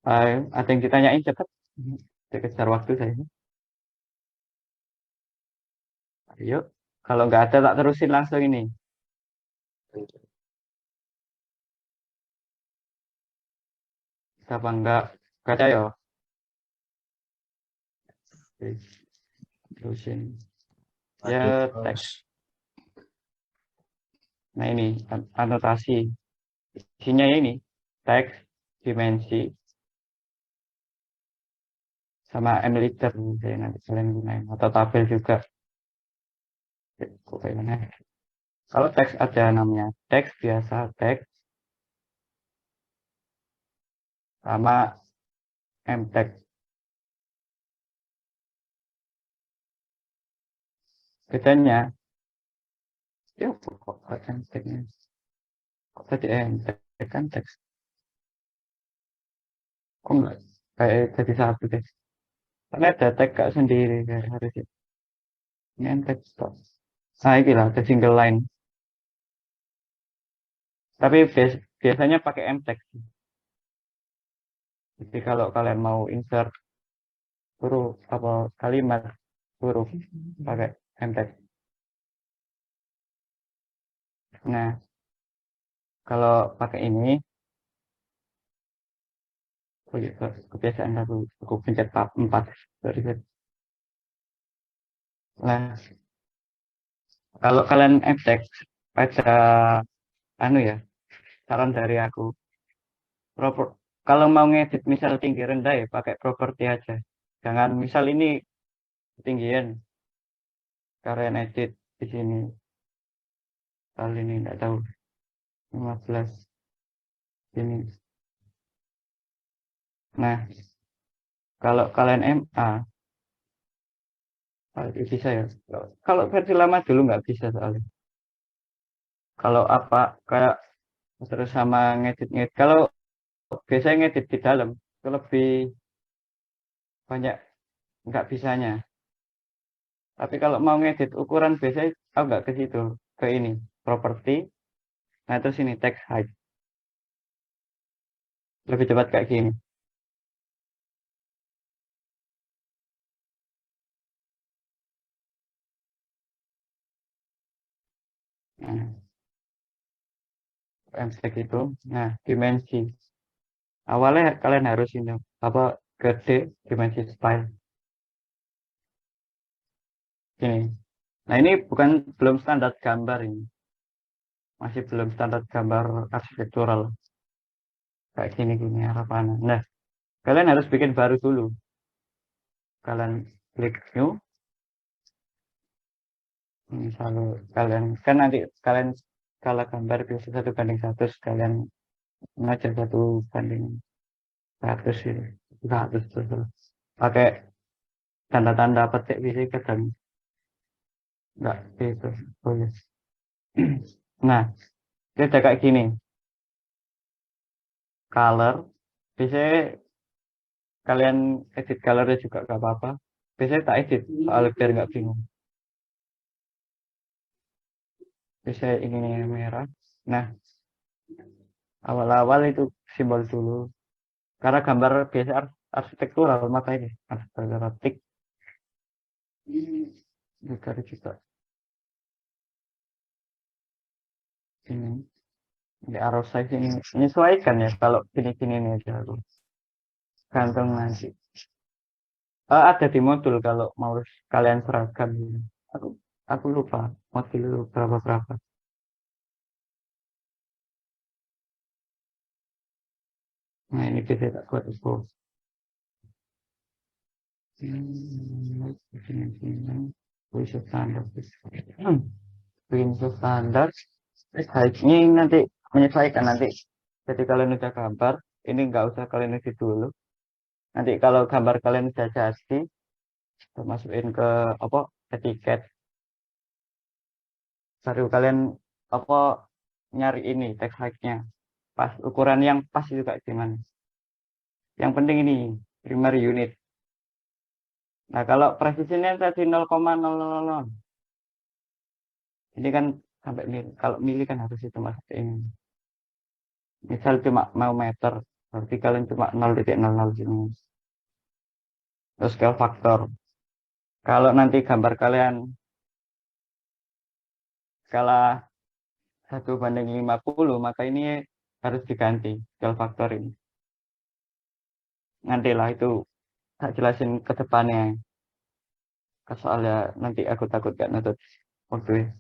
Ada yang ditanyain cepat. Kejar waktu saya. Ayo. Kalau nggak ada tak terusin langsung ini. Siapa enggak? Kaca ya. Oke. Terusin. Ya, teks. Nah ini anotasi. Isinya ini teks, dimensi, sama mliter misalnya nanti kalian gunain atau tabel juga. Kok kayak mana? Kalau teks ada namanya teks biasa teks sama mteks. Bedanya ya kok mteksnya kok tadi mteks kan teks kok enggak kayak jadi satu deh karena ada tag gak sendiri kayak harusnya ini mteks kok nah ini lah ada single line tapi biasanya pakai mteks. Jadi kalau kalian mau insert huruf apa kalimat huruf pakai mteks. Nah, kalau pakai ini, oh iya, kebiasaan aku pencet tab 4. Sorry. Nah, kalau kalian mteks ada anu ya, saran dari aku. Kalau mau ngedit misal tinggi rendah ya pakai properti aja. Jangan misal ini ketinggian. Kalian edit di sini. Kali ini enggak tahu. 15 ini. Nah, kalau kalian MA bisa ya. Kalau versi lama dulu nggak bisa soalnya. Kalau apa kayak terus sama ngedit. Kalau biasanya ngedit di dalam itu lebih banyak nggak bisanya. Tapi kalau mau ngedit ukuran biasanya aku nggak ke situ, ke ini properti. Nah terus ini text height lebih cepat kayak gini. Nah, MSEC itu, nah dimensi. Awalnya kalian harus ini apa gede dimensi style. Ini. Nah ini bukan belum standar gambar ini. Masih belum standar gambar arsitektural. Kayak gini harapan. Nah, kalian harus bikin baru dulu. Kalian klik new. Misal kalian kan nanti kalian skala gambar bisa 1:1, sekalian ngajar 1:100 gitu. 100 terus pakai tanda-tanda petik bisa kadang enggak gitu. Oh, ya. Nah, itu kayak gini. Color bisa kalian edit colornya juga gak apa-apa. Biasanya tak edit soalnya biar nggak bingung. Bisa ini merah. Nah, awal-awal itu simbol dulu. Karena gambar biasa arsitektural maka ini arsitektural tik juga ini di arrow size ini menyesuaikan ya kalau gini-gini nih aja aku gantung nanti. Ada di modul kalau mau kalian seragam gitu. Aku aku lupa modul berapa. Nah ini bisa tak buat itu. Bisa standar. Bisa standar. Ini nanti menyesuaikan nanti. Jadi kalian udah gambar, ini nggak usah kalian edit dulu. Nanti kalau gambar kalian udah jadi, masukin ke apa etiket. Baru kalian apa nyari ini text height-nya. Pas ukuran yang pas juga gimana. Yang penting ini primary unit. Nah, kalau presisinya tadi 0,000. Ini kan sampai mili. Kalau mili kan harus itu mas ini. Misal cuma mau meter, berarti kalian cuma 0,00 sini. Terus scale factor. Kalau nanti gambar kalian skala 1:50, maka ini harus diganti scale factor ini. Nantilah itu tak jelasin ke depannya. Soalnya nanti aku takut gak nutut waktu.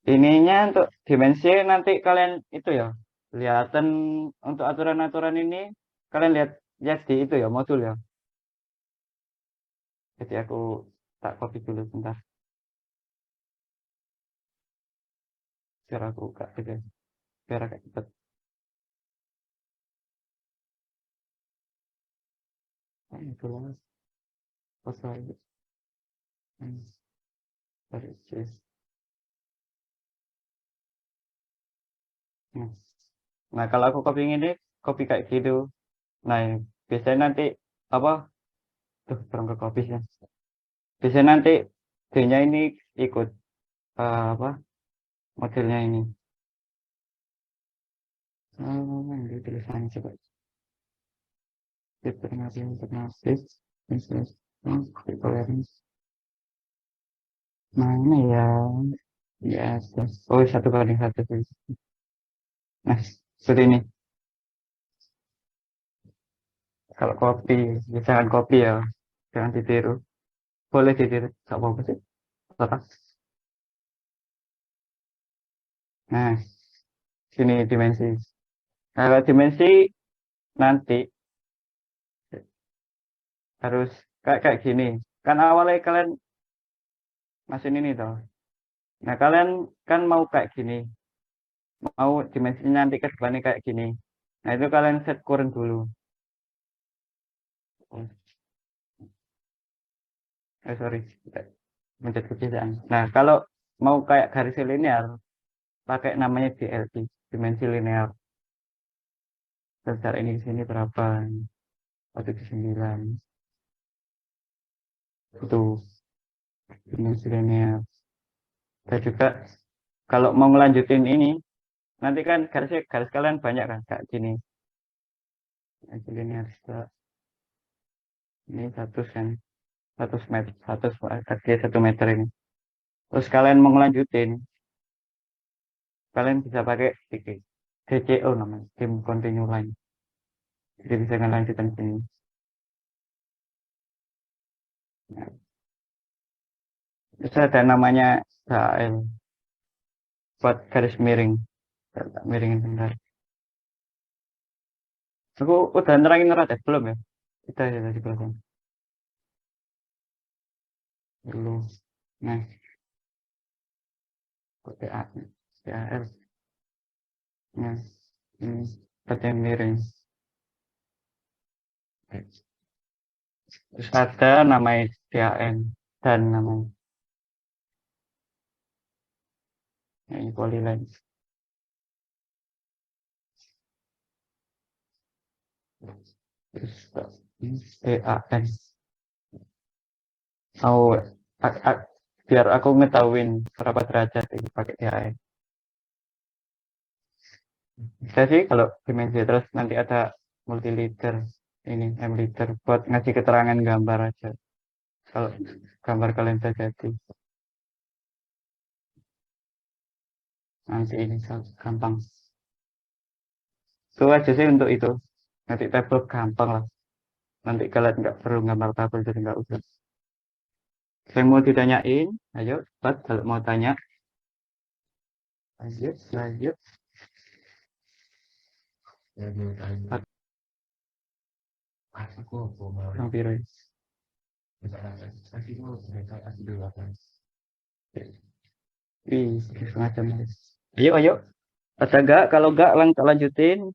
Ininya untuk dimensi nanti kalian itu ya kelihatan untuk aturan-aturan ini kalian lihat di itu ya modul ya. Jadi aku tak copy dulu bentar. Biar aku buka gitu. Biar agak cepet. Itu lah. Pas lagi. Dari CS. Nah, kalau aku copy ini, copy kayak gitu. Nah, ini. Biasanya nanti apa? Tuh, kurang ke copy ya. Biasanya nanti D-nya ini ikut apa? Modelnya ini. Ini tulisannya coba. Alternatif. Mana ya? Ya, oh 1:1. Nah, seperti ini. Kalau copy, jangan copy ya, jangan ditiru. Boleh ditiru, nggak apa-apa sih. Tetap. Nah, sini dimensi. Nah, kalau dimensi nanti harus kayak gini. Kan awalnya kalian masih ini toh. Nah, kalian kan mau kayak gini. Mau dimensinya nanti ke depannya kayak gini. Nah, itu kalian set kurun dulu. Sorry, mencet kebiasaan. Nah, kalau mau kayak garis linear, pakai namanya DLT, dimensi linear. Besar ini di sini berapa? 1,9. Itu dimensi linear. Dan juga kalau mau ngelanjutin ini, nanti kan garis kalian banyak kan, kayak gini. Dimensi linear ini 100 kan, 100 meter, 1 meter ini. Terus kalian mau ngelanjutin, kalian bisa pakai DCO namanya, Dim Continue Line. Jadi bisa ngelanjutin sini. Nah, terus ada namanya HL buat garis miring. Miringin bentar. Aku udah nerangin rada belum ya? Kita ya tadi belum. dulu. Nah, PA, PAL. Nah, ini pada miring. Terus ada namanya DAN dan namanya ini polyline. Terus ini DAN. Oh, biar aku ngetahuin berapa derajat ini pakai DAN. Bisa sih kalau dimensi terus nanti ada multiliter ini mliter buat ngasih keterangan gambar aja. Kalau gambar kalian sudah jadi nanti ini gampang. Itu aja sih untuk itu. Nanti tabel gampang lah. Nanti kalian nggak perlu gambar tabel jadi nggak usah. Saya mau ditanyain, ayo cepat kalau mau tanya. Lanjut, lanjut. Hampir. Wih, setengah jam. Ayo, ayo. Ada nggak? Kalau nggak, lanjutin.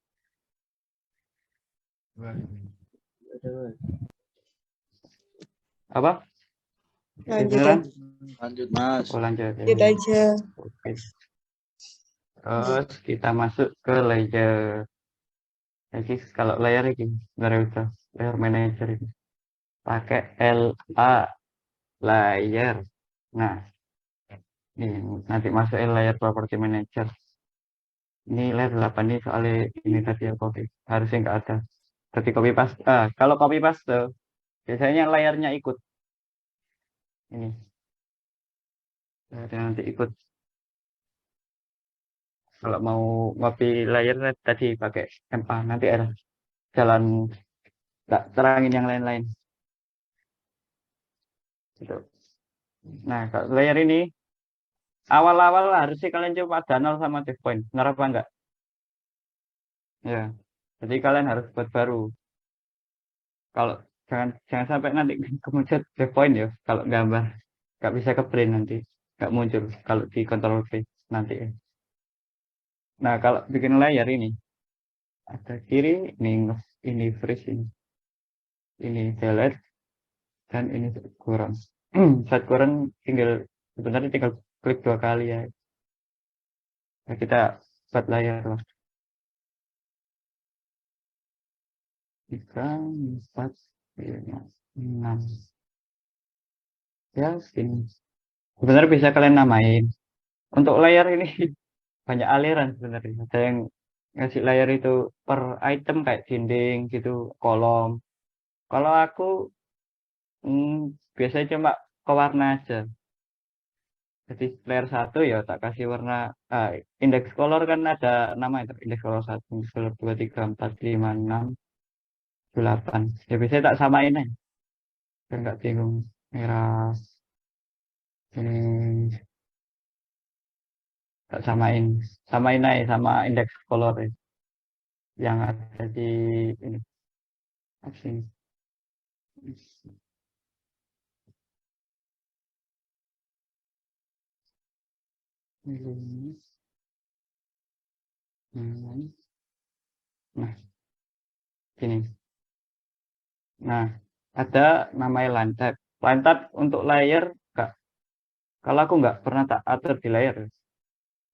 Apa? Lanjut Beneran? Lanjut, Mas. Oh, lanjut. Ya. Lanjut aja. Oke. Terus kita masuk ke layer. Jadi kalau layer ini, sebenarnya udah layer manager ini. Pakai LA layer. Nah, ini nanti masukin layer property manager. Ini layer 8 ini soalnya ini tadi ya copy. Harusnya nggak ada. Jadi copy paste. Kalau copy paste, biasanya layernya ikut. Ini. Layernya nanti ikut. Kalau mau copy layer tadi pakai MA, nanti ada jalan nggak terangin yang lain-lain. Gitu. Nah, kalau layer ini awal-awal harusnya kalian coba ada nol sama save point. Benar apa enggak? Ya. Jadi kalian harus buat baru. Kalau jangan sampai nanti kemudian save point ya. Kalau gambar nggak bisa ke print nanti, nggak muncul kalau di control V nanti. Nah, kalau bikin layer ini ada kiri ini freeze ini delete dan ini kurang. Saat kurang sebenarnya tinggal klik 2 kali ya. Nah, kita buat layar lah. 3, 4, 5, 6. Ya, segini. Sebenarnya bisa kalian namain. Untuk layar ini banyak aliran sebenarnya. Ada yang ngasih layar itu per item kayak dinding gitu, kolom. Kalau aku biasanya cuma ke warna aja. Jadi layer 1 ya tak kasih warna indeks color kan ada nama itu indeks color 1, indeks color 2, 3, 4, 5, 6, 8. Ya biasanya tak samain aja. Biar nggak bingung. Merah ini tak samain aja sama indeks color yang ada di ini. Sini. Nah, gini. Nah, ada namanya line type. Line type untuk layer enggak. Kalau aku nggak pernah tak atur di layer.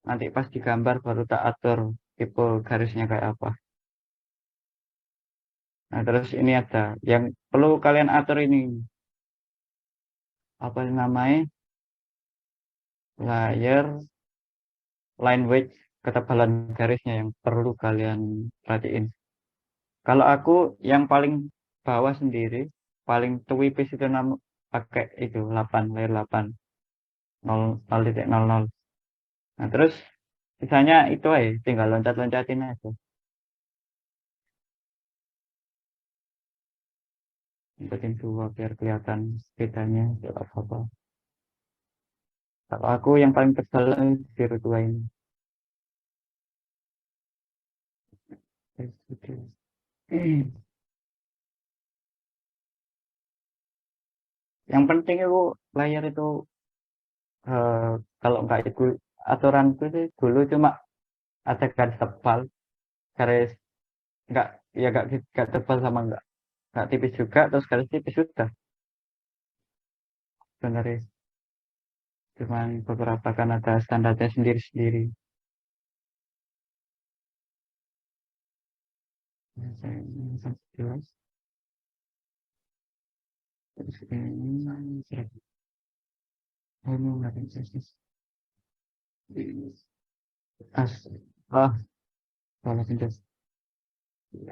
Nanti pas digambar baru tak atur tipe garisnya kayak apa. Nah, terus ini ada yang perlu kalian atur ini. Apa namanya? Layer line weight, ketebalan garisnya yang perlu kalian perhatiin. Kalau aku yang paling bawah sendiri, paling tipis itu pakai itu 8, layer 8. 0,00. Nah, terus sisanya itu aja, tinggal loncat-loncatin aja. Loncatin 2 biar kelihatan bedanya apa-apa. Kalau aku yang paling tebal biru 2 ini. Oke. Yang penting itu layar itu kalau nggak itu aturanku sih dulu cuma ada garis tebal, garis nggak ya nggak tebal sama nggak tipis juga, terus garis tipis sudah sebenarnya. Cuman beberapa kan ada standarnya sendiri-sendiri. Terus ini as ah kalau pindah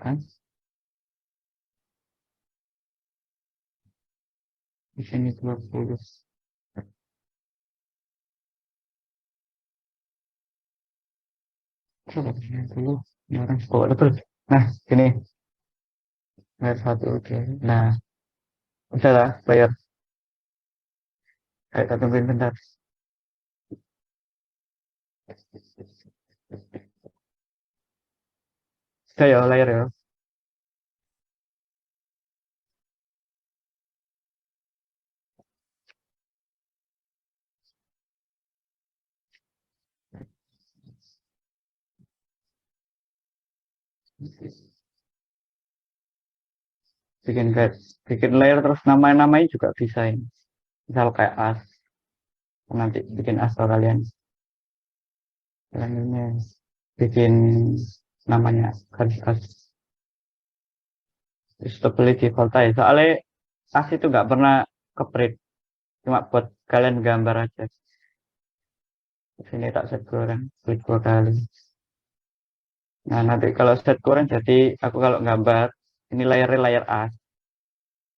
kan di sini 20 coba 20 ini orang kok betul. Nah sini layar satu oke. Nah udah lah layar kayak kita tungguin bentar. Sudah ya layar ya. Bikin layar terus namanya juga bisa ini. Misal kayak as nanti bikin as atau kalian ini bikin namanya garis as terus beli di Volta ya. Soalnya as itu nggak pernah keprint, cuma buat kalian gambar aja. Sini tak set kurang klik 2 kali. Nah nanti kalau set kurang jadi aku kalau gambar ini layar as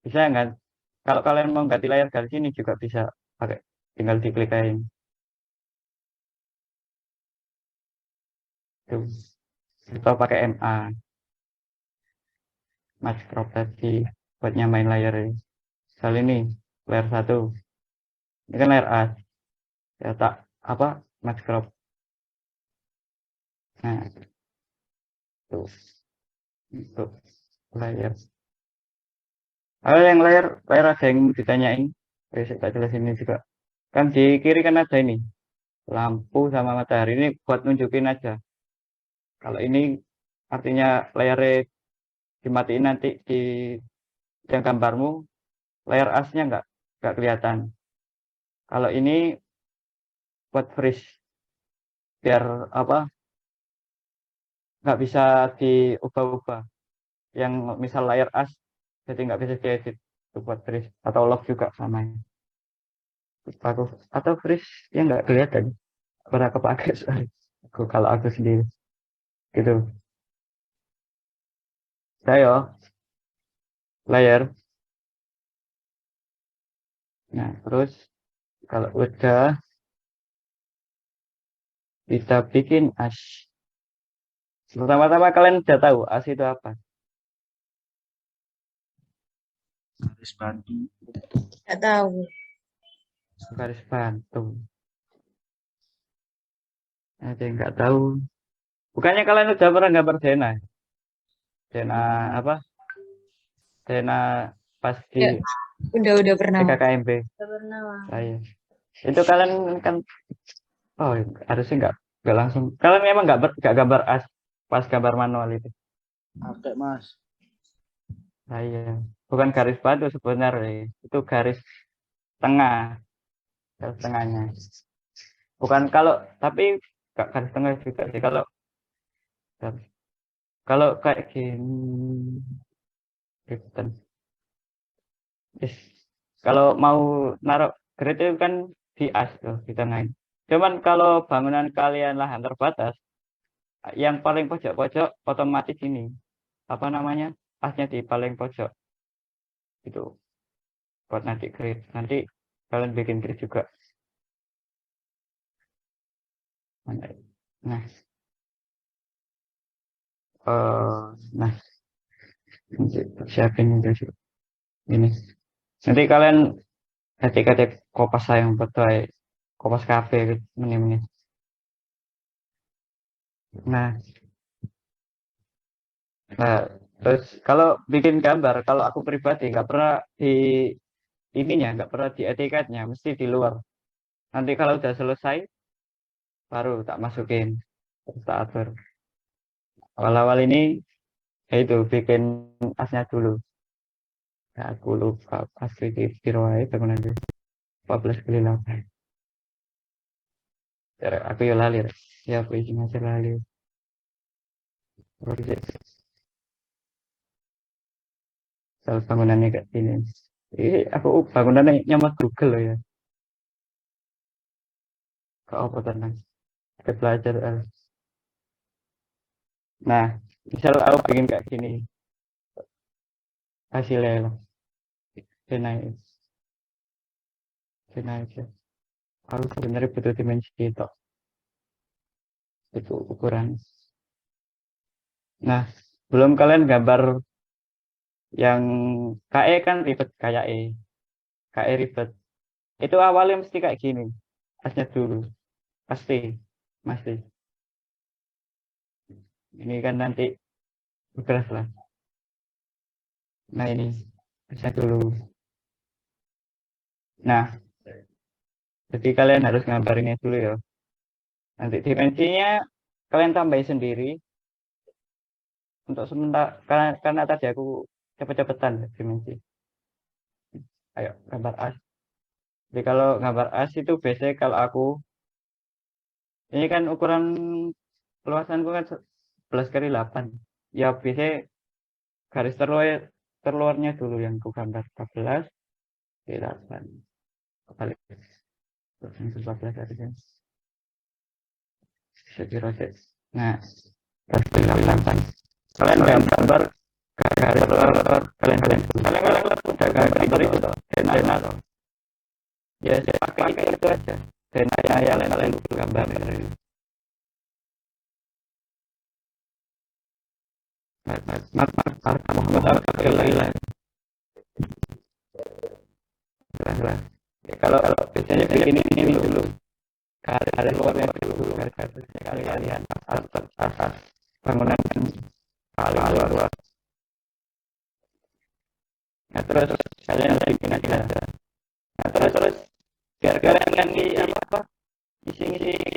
bisa nggak? Kalau kalian mau ganti layar garis ini juga bisa pakai tinggal diklik aja. Tuh. Atau pakai MA match crop tadi buat nyamain layar ini. Misal ini layar 1 ini kan layar A ya tak apa match crop. Nah tuh untuk layar yang layar ada yang mau ditanyain saya tak jelasin ini juga kan di kiri kan ada ini lampu sama matahari ini buat nunjukin aja kalau ini artinya layarnya dimatiin nanti di yang gambarmu layar asnya nggak kelihatan. Kalau ini buat freeze biar apa nggak bisa diubah-ubah. Yang misal layar as jadi nggak bisa diedit itu buat freeze atau lock juga sama. Aku atau freeze yang nggak kelihatan pernah kepake sorry. Kalau aku sendiri gitu. Saya layar. Nah terus kalau udah kita bikin as. Pertama-tama kalian udah tahu as itu apa? garis bantu. Nggak tahu. Garis bantu. Ada yang nggak tahu. Bukannya kalian udah pernah gambar Dena? Dena apa? Dena pas di Ya, udah pernah. TKKMB. Udah pernah. Saya. Itu kalian kan oh harusnya nggak langsung. Kalian memang nggak gambar as pas gambar manual itu. Pakai mas. Saya. Bukan garis batu sebenarnya. Itu garis tengah. Garis tengahnya. Bukan kalau tapi nggak garis tengah juga sih kalau kayak gini. Gitu. Yes. Kalau mau naruh grid itu kan di as tuh di tengah. Cuman kalau bangunan kalian lahan terbatas, yang paling pojok-pojok otomatis ini apa namanya asnya di paling pojok itu buat nanti grid. Nanti kalian bikin grid juga. Nah, nah siapin ini. Nanti kalian ketik-ketik kopas sayang betul kopas kafe gitu menit. Nah, terus kalau bikin gambar, kalau aku pribadi nggak pernah ininya, nggak pernah di etiketnya, mesti di luar. Nanti kalau udah selesai, baru tak masukin, terus tak atur. Awal-awal ini, ya itu bikin asnya dulu. Ya, aku lupa asli di biro aja bangunan itu 14 kali 8. Aku ya lali, Rek. Ya aku izin aja lali. Terus soal bangunannya kayak gini. Aku bangunannya nyaman Google loh ya. Kok apa tenang? Kita belajar. Nah, misal aku bikin kayak gini, hasilnya lah. Naik, naik ya. Aku sebenarnya butuh dimensi itu ukuran. Nah, belum kalian gambar yang KE kan ribet kayak KE ribet. Itu awalnya mesti kayak gini. Asnya dulu. Pasti. Pasti. Ini kan nanti beras lah. Nah ini. Asnya dulu. Nah, jadi kalian harus gambarinnya dulu ya. Nanti dimensinya kalian tambahin sendiri. Untuk sementara, karena tadi aku cepet-cepetan dimensi. Ayo, gambar as. Jadi kalau gambar as itu biasanya kalau aku, ini kan ukuran luasanku kan 11 kali 8. Ya biasanya garis terluarnya dulu yang ku gambar 14 kali 8. Kebalik. Terus yang 14 harusnya. Sekira Nah, garis kali 8. Kalian gambar garis terluar kalian udah gambar itu dan atau ya saya pakai itu aja. Dan yang kalian gambar. Muhammad Al-Fatihah. Kalau biasanya bikin ini dulu. Garis luarnya dulu. Garis-garisnya kalian asas bangunan paling luar. Nah terus kalian bikin aja. Nah terus biar kalian di apa? Isi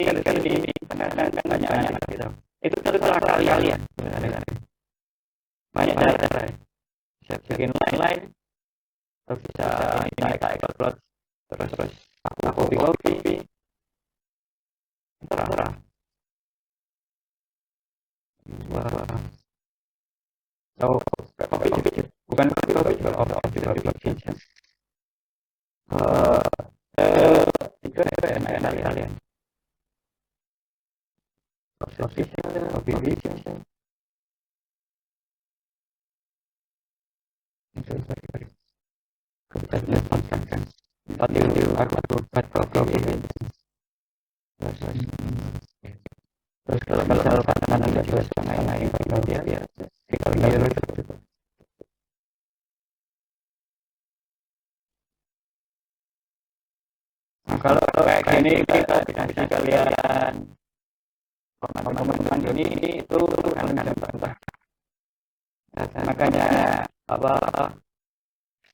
garis ini tengah-tengah banyak gitu. Itu terserah kalian. Banyak cara. Bisa bikin lain-lain. Terus bisa ini tak upload. Terus aku copy. Terang. Oh, copy. Bukan copy juga copy. Itu enak kalian. Copy vision. Itu kan. Aku buat copy. Terus kalau mana nggak jelas main kalau dia tinggal mirror. Nah, kalau kayak gini kita dikasih kalian komen ini itu kan gampang. Makanya apa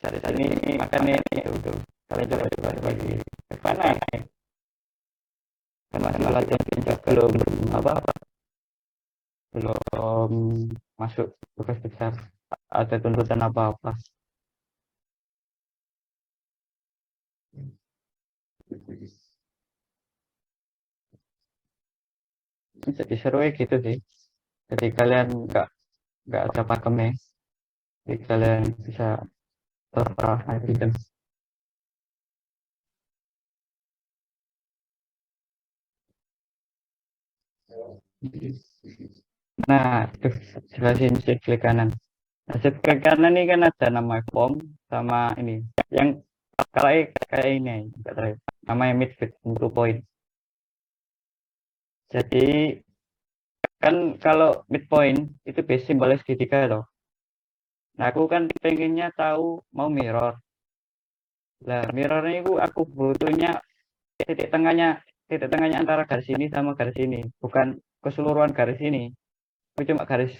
dari sini makanya itu kalian coba lagi ke mana ya? Kan masih latihan pinjak belum masuk tugas besar ada tuntutan apa-apa. Jadi seru gitu sih. Jadi kalian nggak ada pakemnya. Jadi kalian bisa terserah gitu. Nah, itu jelasin shift klik kanan. Nah, shift klik kanan ini kan ada nama form sama ini. Yang kayak ini, enggak tahu. Namanya midfit 2 point. Jadi kan kalau midpoint itu base simbolnya segitiga loh. Nah, aku kan pengennya tahu mau mirror. Lah, mirrornya itu aku butuhnya titik tengahnya antara garis ini sama garis ini, bukan keseluruhan garis ini. Aku cuma garis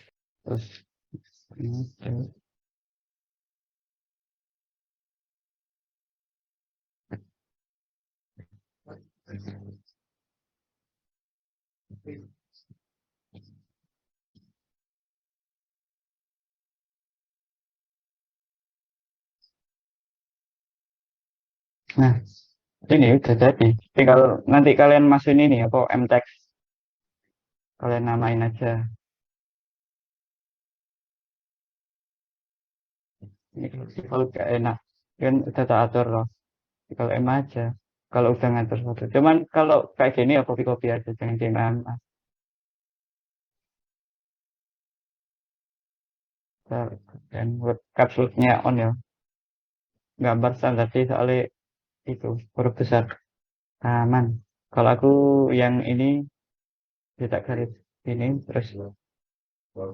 terus Nah, ini udah jadi. Tinggal nanti kalian masukin ini apa MText. Kalian namain aja. Ini kalau gak enak kan udah tak atur loh. Kalau M aja. Kalau udah ngatur satu. Cuman kalau kayak gini ya copy-copy aja, jangan di nama. Dan buat caps lock-nya on ya. Gambar standar sih soalnya itu huruf besar. Aman. Kalau aku yang ini cetak garis ini terus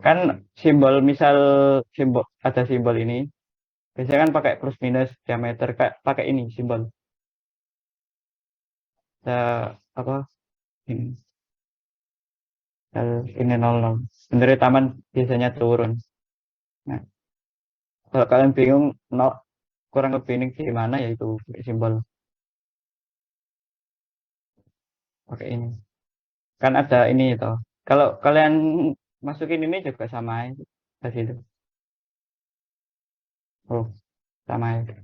kan simbol misal simbol ada simbol ini biasanya kan pakai plus minus diameter kayak pakai ini simbol apa ini ini 00 sebenarnya taman biasanya turun. Nah, kalau kalian bingung kurang lebih ini gimana ya itu simbol pakai ini kan ada ini itu kalau kalian masukin ini juga sama aja di situ. Oh, sama aja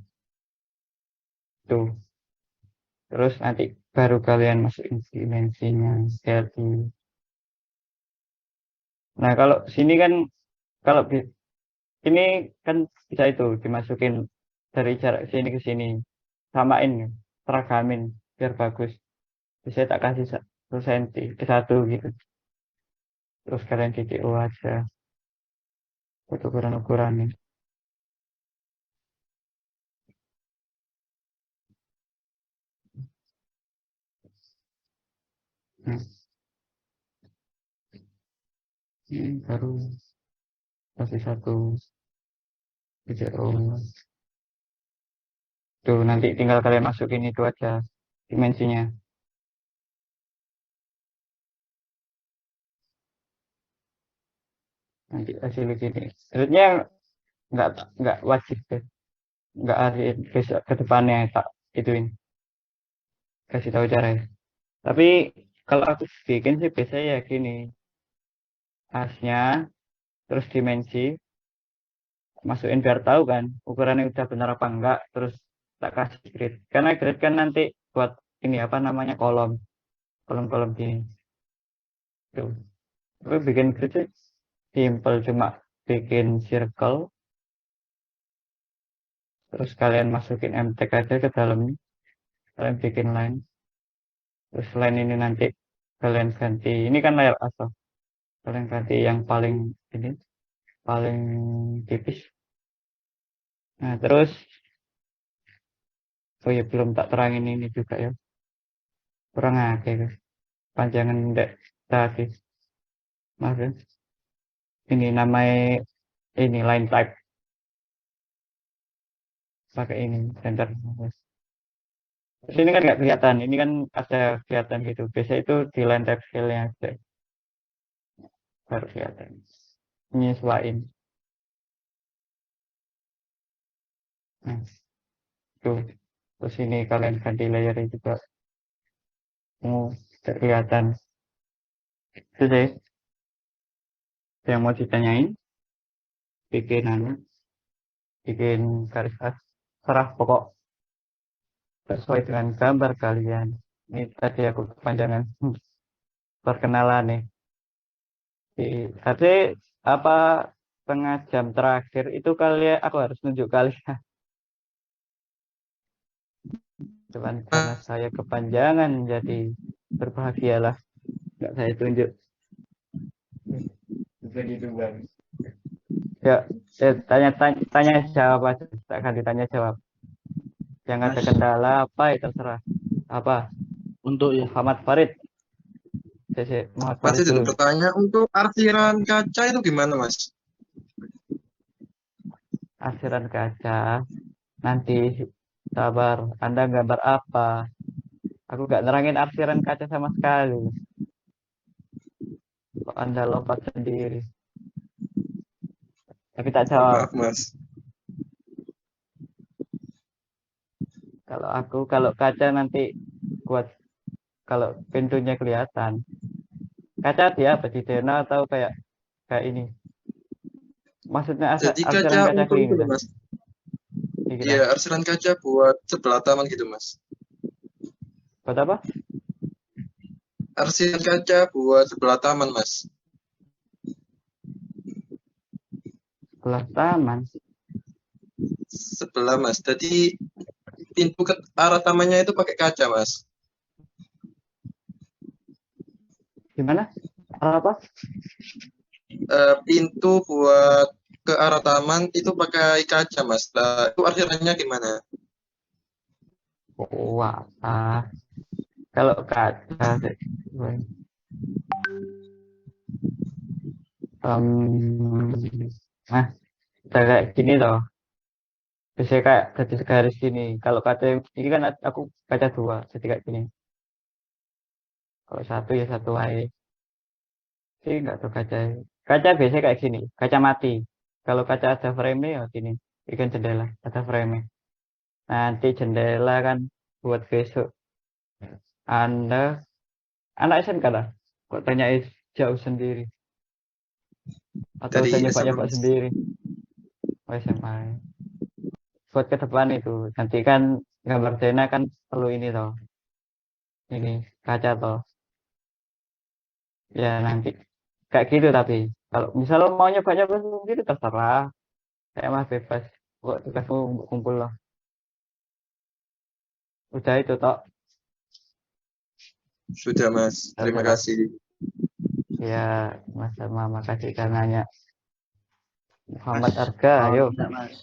tuh. Terus nanti baru kalian masukin dimensinya jadi. Nah, kalau sini kan kalau ini kan bisa itu dimasukin dari jarak sini ke sini. Samain, seragamin biar bagus. Bisa tak kasih 1 senti ke 1 gitu. Terus kalian CCO aja buat ukuran-ukurannya. Nah, ini baru kasih 1 CCO. Tuh, nanti tinggal kalian masukin itu aja dimensinya. Nanti hasil gini. Sebenarnya nggak nggak wajib deh. Nggak hari besok ke depannya tak ituin kasih tahu caranya. Tapi kalau aku bikin sih biasanya ya gini, asnya terus dimensi masukin biar tahu kan ukurannya udah benar apa enggak, terus tak kasih grid. Karena grid kan nanti buat ini apa namanya kolom-kolom gini. Tuh. Tapi bikin grid sih simple, cuma bikin circle terus kalian masukin MTag aja ke dalamnya, kalian bikin line. Terus line ini nanti kalian ganti, ini kan layar asal. Kalian ganti yang paling ini, paling tipis. Nah, terus, oh ya belum tak terangin ini juga ya. Kurang aja guys. Panjangan dek tadi. Maaf ya. Ini namanya ini line type. Pakai ini center. Terus ini kan nggak kelihatan. Ini kan ada kelihatan gitu. Biasa itu di line type scale-nya aja. Baru kelihatan. Nyesuaiin. Nah, tuh. Terus ini kalian ganti layarnya juga. Kelihatan. Itu deh yang mau ditanyain. Bikin garis serah pokok sesuai dengan gambar kalian. Ini tadi aku kepanjangan perkenalan nih. Tadi apa 1/2 jam terakhir itu kalian aku harus nunjuk kalian. Cuman karena saya kepanjangan jadi berbahagialah nggak saya tunjuk. Begitu bang. Ya, tanya jawab aja. Tak akan ditanya jawab. Yang ada kendala apa ya terserah. Apa? Untuk ya Muhammad Farid. Muhammad Farid Masih dulu. bertanya untuk arsiran kaca itu gimana mas? Arsiran kaca. Nanti sabar. Anda gambar apa? Aku nggak nerangin arsiran kaca sama sekali. Kok Anda lompat sendiri? Tapi tak jawab. Maaf mas. Kalau kaca nanti buat kalau pintunya kelihatan. Kaca dia apa di Dena atau kayak ini? Maksudnya Jadi kaca arsiran kaca untuk clean itu gitu. loh, Mas. Dikit Iya, ah. arsiran kaca buat sebelah taman gitu, Mas. Buat apa? Arsiran kaca buat sebelah taman, Mas. Sebelah taman. Sebelah, Mas. Jadi pintu ke arah tamannya itu pakai kaca, Mas. Gimana? Apa? Pintu buat ke arah taman itu pakai kaca, Mas. Nah, itu arsirannya gimana? Wah, kalau kaca sih. Nah, kayak gini loh. Biasanya kayak jadi segaris gini. Kalau kaca yang ini kan aku kaca dua, jadi kayak gini. Kalau satu ya satu aja. Sih nggak tahu kaca. Kaca biasanya kayak gini, kaca mati. Kalau kaca ada frame ya gini. Ikan jendela, ada frame. Nanti jendela kan buat besok. Anda anak SMK lah. Kok tanya jauh sendiri? Atau Dari saya SMA, nyoba-nyoba Mas. sendiri? Oh, SMA. Buat ke depan itu. Nanti kan gambar Dena kan perlu ini toh. Ini kaca toh. Ya nanti kayak gitu tapi kalau misalnya mau nyoba-nyoba sendiri terserah. Saya mah bebas. Kok tugasmu kumpul loh. Udah itu toh. Sudah, Mas. Terima Terserah. kasih. Ya, Mas Sama, makasih karenanya. Muhammad Arga, Oh, ayo. enggak, Mas.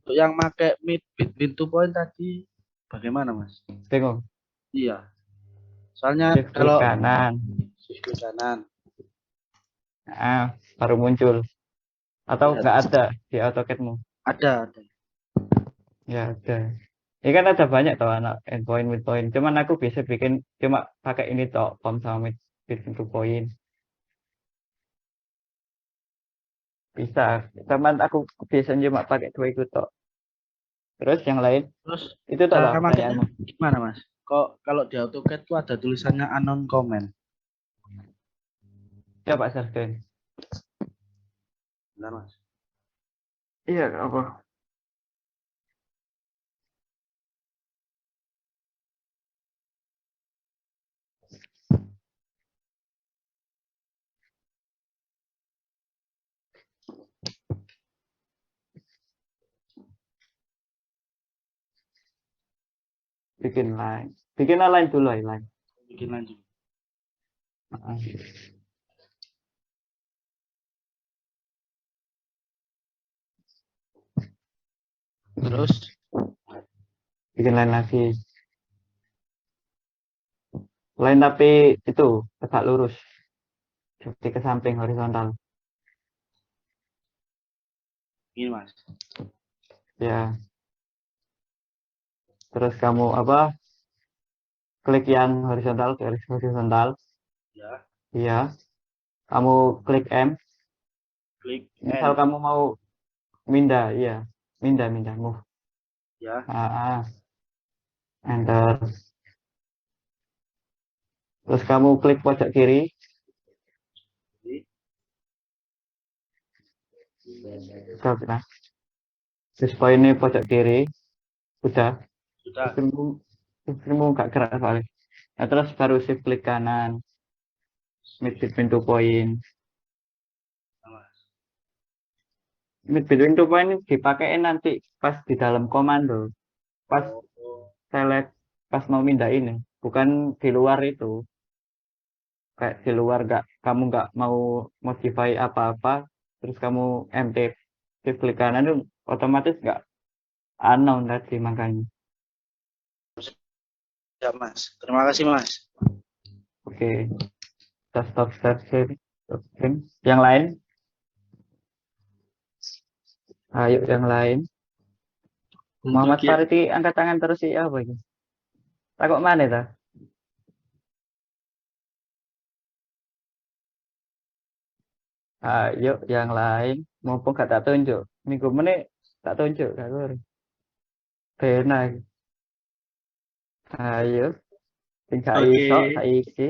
Untuk yang pakai mid between 2 point tadi bagaimana, Mas? Bingung. Iya. Soalnya Shift klik kalau kanan. shift ke kanan Baru muncul. Atau ya, nggak ada di AutoCAD-mu? ada. Ya ada. Ini kan ada banyak toh anak endpoint, midpoint. Cuman aku bisa bikin cuma pakai ini toh, form sama between 2 point. Bisa. Cuman aku bisa cuma pakai dua itu toh. Terus yang lain, Terus itu toh lah cara makainya pertanyaanmu. gimana, Mas? Kok kalau di AutoCAD tuh ada tulisannya unknown comment. Coba search. Benar, Mas. Iya, apa? Bikin line. Bikin line dulu, line. Bikin lanjut. Heeh. Terus Bikin line lagi. Line tapi itu tegak lurus. Seperti ke samping horizontal. ini, Mas. Ya. Terus kamu apa? Klik yang horizontal, garis horizontal. Ya, Iya. Kamu klik M. klik Misal N. kamu mau mindah, iya. Mindah, move. Ya, Enter. Terus kamu klik pojok kiri. jadi Stop, nah. Terus poinnya pojok kiri. Udah. sudah. Sistemmu nggak gerak soalnya. Nah, terus baru shift klik kanan. Mid between 2 point. Mas. Mid between 2 point dipakai nanti pas di dalam komando. Pas Oh, select, pas mau mindah ini. Bukan di luar itu. Kayak di luar kamu nggak mau modify apa-apa. Terus kamu MT shift klik kanan itu otomatis nggak unknown tadi makanya. ya, Mas. Terima kasih, Mas. Oke. Kita stop share. Oke. Yang lain? Ayo yang lain. Muhammad Untuk Faridi angkat tangan terus sih apa ini? Takut mana ta? Ayo yang lain. Mumpung gak tak tunjuk. Minggu menit tak tunjuk. Benar. Ayo. Sing gak Oke. iso saiki.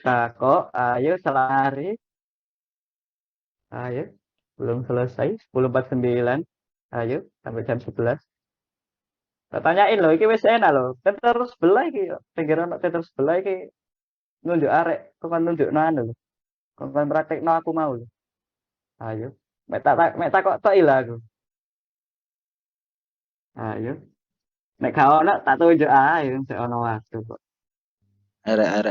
Takok, ayo selari. Ayo. Belum selesai. 10.49. Ayo sampai jam 11. Tak tanyain loh, iki wis enak loh. Terus sebelah iki, pinggir ono terus sebelah iki nunjuk arek, kok kan nunjuk anu lho. Kok kan praktekno aku mau lho. Ayo. Mek tak kok tok lah aku. Ayo. Nek gak ono tak tunjuk ae sik ono waktu kok. Arek-arek